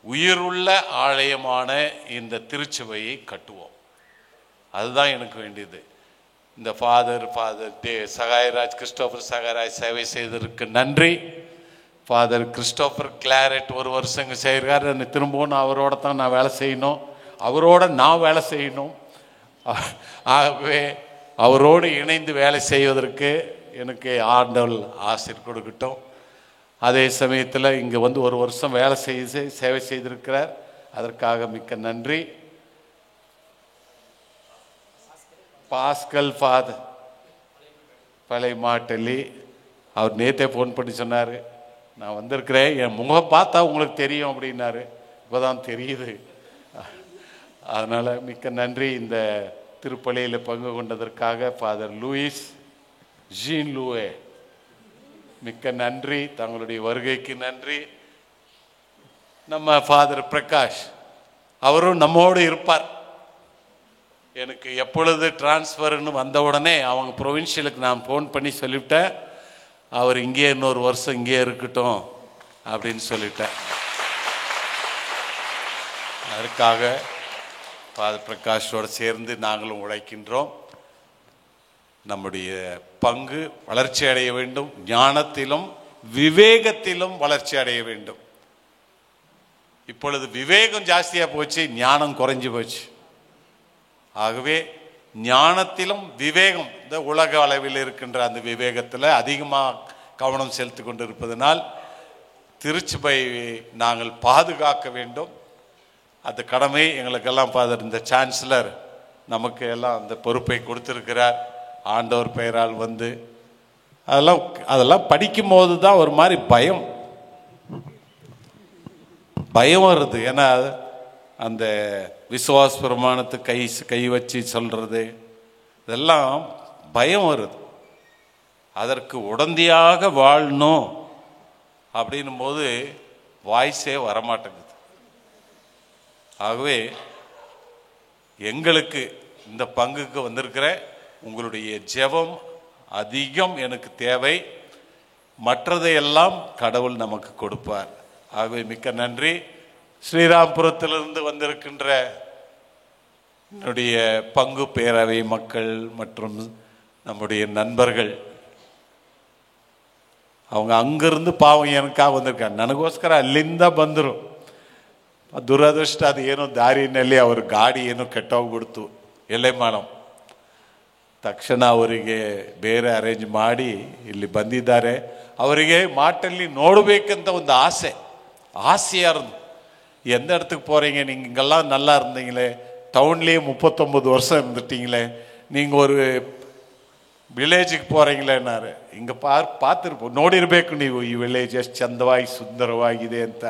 உயிருள்ள ஆலயமான இந்த திருச்சபையை கட்டுவோம். அதுதான் எனக்கு வேண்டியது. இந்த ஃபாதர் சகாயராஜ், கிறிஸ்டோபர் சகாயராஜ் சேவை செய்ததற்கு நன்றி. ஃபாதர் கிறிஸ்டோபர் கிளாரெட் 1 வருஷம் இங்கே செய்கிறார். திரும்பவும் நான் அவரோட தான் நான் வேலை செய்யணும், அவரோட நான் வேலை செய்யணும். ஆகவே அவரோடு இணைந்து வேலை செய்வதற்கு எனக்கு ஆண்டவர் ஆசீர் கொடுக்கட்டும். அதே சமயத்தில் இங்கே வந்து 1 வருஷம் வேலை சேவை செய்திருக்கிறார், அதற்காக மிக்க நன்றி. பாஸ்கல் ஃபாதர் பழைய மாட்டலி, அவர் நேற்றே ஃபோன் பண்ணி சொன்னார், நான் வந்திருக்கிறேன், என் முகம் பார்த்தா உங்களுக்கு தெரியும் அப்படின்னாரு. இப்போ தான் தெரியுது. அதனால் மிக்க நன்றி. இந்த திருப்பலியில் பங்கு கொண்டதற்காக ஃபாதர் லூயிஸ் ஜீன் லூவே மிக்க நன்றி, தங்களுடைய வருகைக்கு நன்றி. நம்ம ஃபாதர் பிரகாஷ் அவரும் நம்மோடு இருப்பார். எனக்கு எப்பொழுது டிரான்ஸ்ஃபர்னு வந்த உடனே அவங்க ப்ரொவின்ஷியலுக்கு நான் ஃபோன் பண்ணி சொல்லிவிட்டேன், அவர் இங்கே இன்னொரு வருஷம் இங்கே இருக்கட்டும் அப்படின்னு சொல்லிட்டேன். அதற்காக ஃபாதர் பிரகாஷோடு சேர்ந்து நாங்களும் உழைக்கின்றோம். நம்முடைய பங்கு வளர்ச்சி அடைய வேண்டும், ஞானத்திலும் விவேகத்திலும் வளர்ச்சி அடைய வேண்டும். இப்பொழுது விவேகம் ஜாஸ்தியாக போச்சு, ஞானம் குறைஞ்சி போச்சு. ஆகவே ஞானத்திலும் விவேகம், இந்த உலக அளவில் இருக்கின்ற அந்த விவேகத்தில் அதிகமாக கவனம் செலுத்தி கொண்டு இருப்பதனால் திருச்சபையை நாங்கள் பாதுகாக்க வேண்டும். அந்த கடமை எங்களுக்கெல்லாம் ஃபாதர் இந்த சான்சலர் நமக்கு எல்லாம் அந்த பொறுப்பை கொடுத்திருக்கிறார். ஆண்டவர் பெயரால் வந்து அதெல்லாம் படிக்கும் போது தான் ஒரு மாதிரி பயம் வருது. ஏன்னா அந்த விசுவாச பிரமாணத்தை கை வச்சு சொல்றது இதெல்லாம் பயம் வருது. அதற்கு உடந்தையாக வாழணும் அப்படின்னும் போது வாய்ஸே வரமாட்டேங்குது. ஆகவே எங்களுக்கு இந்த பங்குக்கு வந்திருக்கிற உங்களுடைய ஜெபம் அதிகம் எனக்கு தேவை. மற்றதையெல்லாம் கடவுள் நமக்கு கொடுப்பார். ஆகவே மிக்க நன்றி. ஸ்ரீராம்புரத்திலிருந்து வந்திருக்கின்ற என்னுடைய பங்கு பேரவை மக்கள் மற்றும் நம்முடைய நண்பர்கள், அவங்க அங்கிருந்து ಪಾವಂ எனக்காக வந்திருக்காங்க. ನನಗೋಸ್ಕರ ಅಲ್ಲಿಂದ ಬಂದರು. ದುರದೃಷ್ಟ ಅದು ಏನೋ ದಾರಿನಲ್ಲಿ ಅವ್ರ ಗಾಡಿ ಏನೋ ಕೆಟ್ಟೋಗ್ಬಿಡ್ತು ಎಲೆಮಾಳಂ. ತಕ್ಷಣ ಅವರಿಗೆ ಬೇರೆ ಅರೇಂಜ್ ಮಾಡಿ ಇಲ್ಲಿ ಬಂದಿದ್ದಾರೆ. ಅವರಿಗೆ மாட்டಲ್ಲಿ ನೋಡಬೇಕಂತ ಒಂದು ஆசையாக இருந்து, எந்த இடத்துக்கு போகிறீங்க, நீங்கள் இங்கெல்லாம் நல்லா இருந்தீங்களே, டவுன்லேயே 39 வருஷம் இருந்துட்டீங்களே, நீங்கள் ஒரு ವಿಲೇಜಿಗೆ போகிறீங்களேன்னாரு. ಹಿಂಗೆ பார்த்துருப்போம், ನೋಡಿರಬೇಕು ನೀವು ಈ ವಿಲೇಜ್ ಎಷ್ಟು ಚಂದವಾಗಿ ಸುಂದರವಾಗಿದೆ ಅಂತ.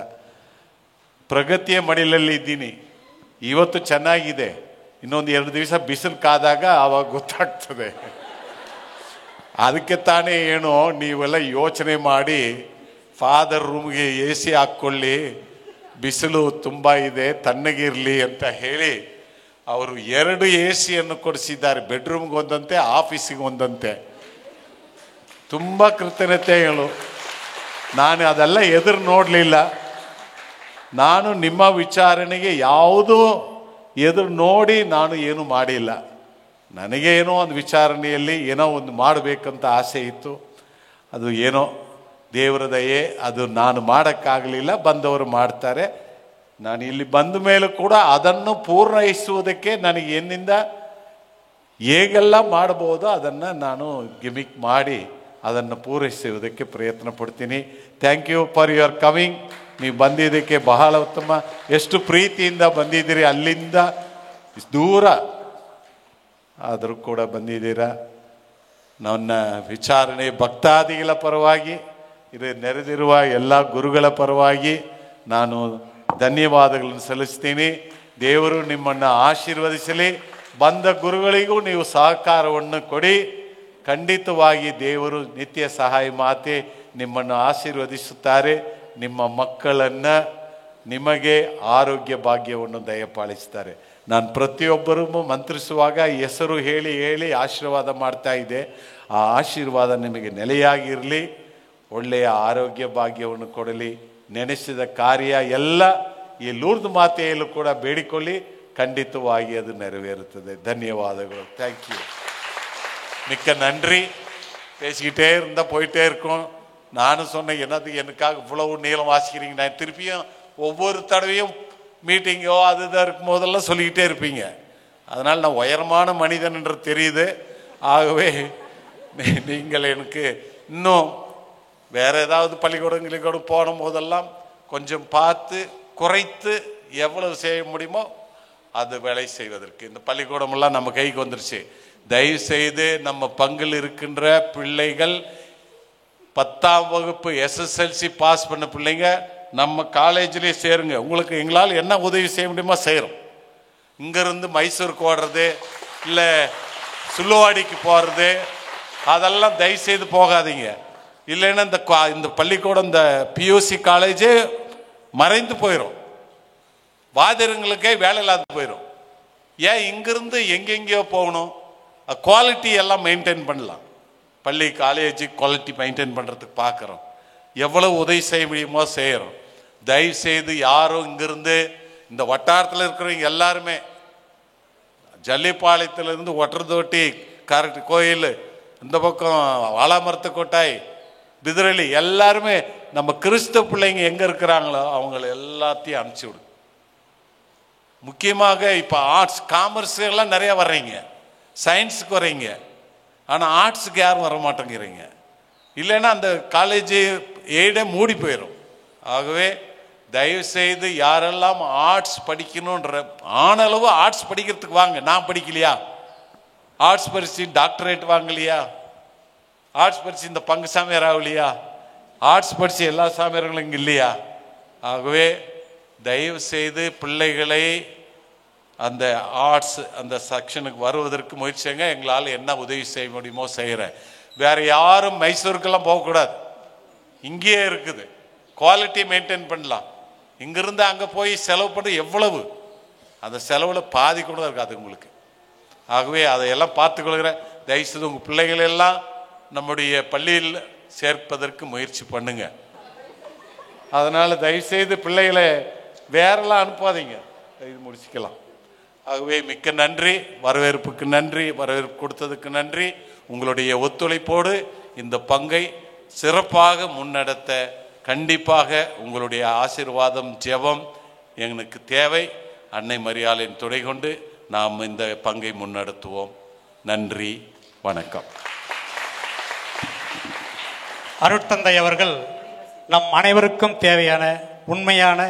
ಪ್ರಗತಿಯ ಮಡಿಲಲ್ಲಿ ಇದ್ದೀನಿ, ಇವತ್ತು ಚೆನ್ನಾಗಿದೆ, ಇನ್ನೊಂದು 2 ದಿವಸ ಬಿಸಿಲು ಕಾದಾಗ ಆವಾಗ ಗೊತ್ತಾಗ್ತದೆ. ಅದಕ್ಕೆ ತಾನೇ ಏನೋ ನೀವೆಲ್ಲ ಯೋಚನೆ ಮಾಡಿ ಫಾದರ್ ರೂಮ್ಗೆ AC ಹಾಕ್ಕೊಳ್ಳಿ, ಬಿಸಿಲು ತುಂಬ ಇದೆ, ತಣ್ಣಗಿರಲಿ ಅಂತ ಹೇಳಿ ಅವರು 2 AC ಕೊಡಿಸಿದ್ದಾರೆ. ಬೆಡ್ರೂಮ್ಗೆ ಒಂದಂತೆ, ಆಫೀಸಿಗೆ ಒಂದಂತೆ. ತುಂಬ ಕೃತಜ್ಞತೆಗಳು. ನಾನು ಅದೆಲ್ಲ ಎದುರು ನೋಡಲಿಲ್ಲ. ನಾನು ನಿಮ್ಮ ವಿಚಾರಣೆಗೆ ಯಾವುದೂ ಎದುರು ನೋಡಿ ನಾನು ಏನು ಮಾಡಿಲ್ಲ. ನನಗೆ ಏನೋ ಒಂದು ವಿಚಾರಣೆಯಲ್ಲಿ ಏನೋ ಒಂದು ಮಾಡಬೇಕಂತ ಆಸೆ ಇತ್ತು. ಅದು ಏನೋ ದೇವರದಯೇ, ಅದು ನಾನು ಮಾಡೋಕ್ಕಾಗಲಿಲ್ಲ, ಬಂದವರು ಮಾಡ್ತಾರೆ. ನಾನು ಇಲ್ಲಿ ಬಂದ ಮೇಲೂ ಕೂಡ ಅದನ್ನು ಪೂರ್ಣಯಿಸುವುದಕ್ಕೆ ನನಗೆ ಏನಿಂದ ಹೇಗೆಲ್ಲ ಮಾಡಬಹುದೋ ಅದನ್ನು ನಾನು ಗಿಮಿಕ್ ಮಾಡಿ ಅದನ್ನು ಪೂರೈಸುವುದಕ್ಕೆ ಪ್ರಯತ್ನ ಪಡ್ತೀನಿ. Thank you for your coming. ನೀವು ಬಂದಿದ್ದಕ್ಕೆ ಬಹಳ ಉತ್ತಮ. ಎಷ್ಟು ಪ್ರೀತಿಯಿಂದ ಬಂದಿದ್ದೀರಿ, ಅಲ್ಲಿಂದ ದೂರ ಆದರೂ ಕೂಡ ಬಂದಿದ್ದೀರಾ. ನನ್ನ ವಿಚಾರಣೆ ಭಕ್ತಾದಿಗಳ ಪರವಾಗಿ, ಇದು ನೆರೆದಿರುವ ಎಲ್ಲ ಗುರುಗಳ ಪರವಾಗಿ ನಾನು ಧನ್ಯವಾದಗಳನ್ನು ಸಲ್ಲಿಸ್ತೀನಿ. ದೇವರು ನಿಮ್ಮನ್ನು ಆಶೀರ್ವದಿಸಲಿ. ಬಂದ ಗುರುಗಳಿಗೂ ನೀವು ಸಹಕಾರವನ್ನು ಕೊಡಿ. ಖಂಡಿತವಾಗಿ ದೇವರು ನಿತ್ಯ ಸಹಾಯ ಮಾತೆ ನಿಮ್ಮನ್ನು ಆಶೀರ್ವದಿಸುತ್ತಾರೆ. ನಿಮ್ಮ ಮಕ್ಕಳನ್ನು ನಿಮಗೆ ಆರೋಗ್ಯ ಭಾಗ್ಯವನ್ನು ದಯಪಾಲಿಸ್ತಾರೆ. ನಾನು ಪ್ರತಿಯೊಬ್ಬರೂ ಮಂತ್ರಿಸುವಾಗ ಹೆಸರು ಹೇಳಿ ಹೇಳಿ ಆಶೀರ್ವಾದ ಮಾಡ್ತಾ ಇದ್ದೆ. ಆ ಆಶೀರ್ವಾದ ನಿಮಗೆ ನೆಲೆಯಾಗಿರಲಿ, ಒಳ್ಳೆಯ ಆರೋಗ್ಯ ಭಾಗ್ಯವನ್ನು ಕೊಡಲಿ. ನೆನೆಸಿದ ಕಾರ್ಯ ಎಲ್ಲ ಈ ಲೂರ್ದ್ ಮಾತೆಯಲ್ಲೂ ಕೂಡ ಬೇಡಿಕೊಳ್ಳಿ, ಖಂಡಿತವಾಗಿ ಅದು ನೆರವೇರುತ್ತದೆ. ಧನ್ಯವಾದಗಳು. Thank you. மிக்க நன்றி. பேசிக்கிட்டே இருந்தால் போயிட்டே இருக்கும். நானும் சொன்னேன், என்னது எனக்காக இவ்வளவு நீளம் வாசிக்கிறீங்க. நான் திருப்பியும் ஒவ்வொரு தடவையும் மீட்டிங்கோ அதுதான் இருக்கும் போதெல்லாம் சொல்லிக்கிட்டே இருப்பீங்க. அதனால் நான் உயரமான மனிதன் என்று தெரியுது. ஆகவே நீங்கள் எனக்கு இன்னும் வேறு ஏதாவது பள்ளிக்கூடம் போன போதெல்லாம் கொஞ்சம் பார்த்து குறைத்து எவ்வளவு செய்ய முடியுமோ அது வேலை செய்வதற்கு. இந்த பள்ளிக்கூடமெல்லாம் நம்ம கைக்கு வந்துருச்சு. தயவு செய்து நம்ம பங்கில் இருக்கின்ற பிள்ளைகள் 10ஆம் வகுப்பு SSLC பாஸ் பண்ண பிள்ளைங்க நம்ம காலேஜ்லேயே சேருங்க. உங்களுக்கு எங்களால் என்ன உதவி செய்ய முடியுமோ செய்கிறோம். இங்கேருந்து மைசூருக்கு ஓடுறது இல்லை சுள்ளுவாடிக்கு போகிறது அதெல்லாம் தயவு செய்து போகாதீங்க. இல்லைன்னா இந்த பள்ளிக்கூடம் இந்த PUC காலேஜே மறைந்து போயிடும். வாதிரங்களுக்கே வேலை இல்லாத போயிடும். ஏன் இங்கிருந்து எங்கெங்கேயோ போகணும்? குவாலிட்டி எல்லாம் மெயின்டைன் பண்ணலாம். பள்ளி காலேஜ் குவாலிட்டி மெயின்டைன் பண்ணுறதுக்கு பார்க்குறோம். எவ்வளோ உதவி செய்ய முடியுமோ செய்கிறோம். தயவு செய்து யாரும் இங்கிருந்து இந்த வட்டாரத்தில் இருக்கிறவங்க எல்லாருமே ஜல்லிப்பாளையத்திலேருந்து ஒட்டரதொட்டி கரெக்ட் கோயில் இந்த பக்கம் வாலாமரத்து கொட்டாய் பிதிரலி எல்லாருமே நம்ம கிறிஸ்தவ பிள்ளைங்க எங்கே இருக்கிறாங்களோ அவங்கள எல்லாத்தையும் அனுப்பிச்சி விடு. முக்கியமாக இப்போ ஆர்ட்ஸ் காமர்ஸ் எல்லாம் நிறையா வர்றீங்க, சயின்ஸுக்கு வர்றீங்க, ஆனால் ஆர்ட்ஸுக்கு யாரும் வர மாட்டேங்கிறீங்க. இல்லைன்னா அந்த காலேஜ் எய்டே மூடி போயிடும். ஆகவே தயவு செய்து யாரெல்லாம் ஆர்ட்ஸ் படிக்கணுன்ற ஆனளவு ஆர்ட்ஸ் படிக்கிறதுக்கு வாங்க. நான் படிக்கலையா? ஆர்ட்ஸ் படித்து டாக்டரேட் வாங்கலையா? ஆர்ட்ஸ் படித்து இந்த பங்கு சாமியார் ஆகலையா? ஆர்ட்ஸ் படித்து எல்லா சாமியார்களும் இங்கே இல்லையா? ஆகவே தயவு செய்து பிள்ளைகளை அந்த ஆர்ட்ஸ் அந்த செக்ஷனுக்கு வருவதற்கு முயற்சிங்க. எங்களால் என்ன உதவி செய்ய முடியுமோ செய்கிறேன். வேறு யாரும் மைசூருக்கெல்லாம் போகக்கூடாது. இங்கேயே இருக்குது. குவாலிட்டி மெயின்டைன் பண்ணலாம். இங்கிருந்து அங்கே போய் செலவு பண்ண எவ்வளவு? அந்த செலவில் பாதி கூட இருக்காது உங்களுக்கு. ஆகவே அதையெல்லாம் பார்த்துக்கொள்கிறேன். தயவுசெய்து உங்கள் பிள்ளைகளெல்லாம் நம்முடைய பள்ளியில் சேர்ப்பதற்கு முயற்சி பண்ணுங்க. அதனால் தயவுசெய்து பிள்ளைகளை வேறெல்லாம் அனுப்பாதீங்க. இது முடிச்சுக்கலாம். ஆகவே மிக்க நன்றி. வரவேற்புக்கு நன்றி. வரவேற்பு கொடுத்ததுக்கு நன்றி. உங்களுடைய ஒத்துழைப்போடு இந்த பங்கை சிறப்பாக முன்னெடுத்த கண்டிப்பாக உங்களுடைய ஆசீர்வாதம் ஜெபம் எங்களுக்கு தேவை. அன்னை மரியாளின் துணை கொண்டு நாம் இந்த பங்கை முன்னெடுத்துவோம். நன்றி, வணக்கம். அருட்தந்தை அவர்கள் நம் அனைவருக்கும் தேவையான உண்மையான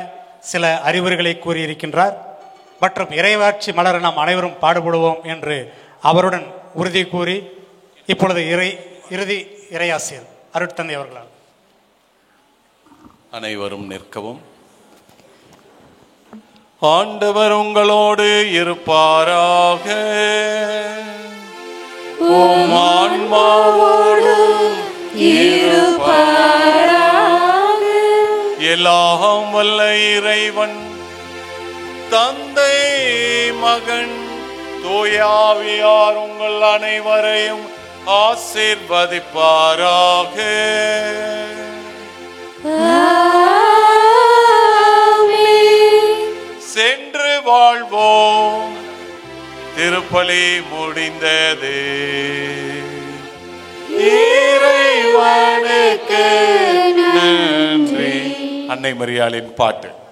சில அறிவுரைகளை கூறியிருக்கின்றார். மற்றும் இறைவாட்சி மலர நாம் அனைவரும் பாடுபடுவோம் என்று அவருடன் உறுதி கூறி இப்பொழுது இறுதி இறையாசிரியர் அருட்தந்தை அவர்களால் அனைவரும் நிற்கவும். ஆண்டவர் உங்களோடு இருப்பாராக. உம் ஆன்மாவோடும் இருப்பாராக. எல்லாம் வல்ல இறைவன் தந்தை மகன் தூயாவியார் உங்கள் அனைவரையும் ஆசீர்வதிப்பாராக. சென்று வாழ்வோம். திருப்பலி முடிந்தது. இறைவனுக்கு நன்றி. அன்னை மரியாளின் பாட்டு.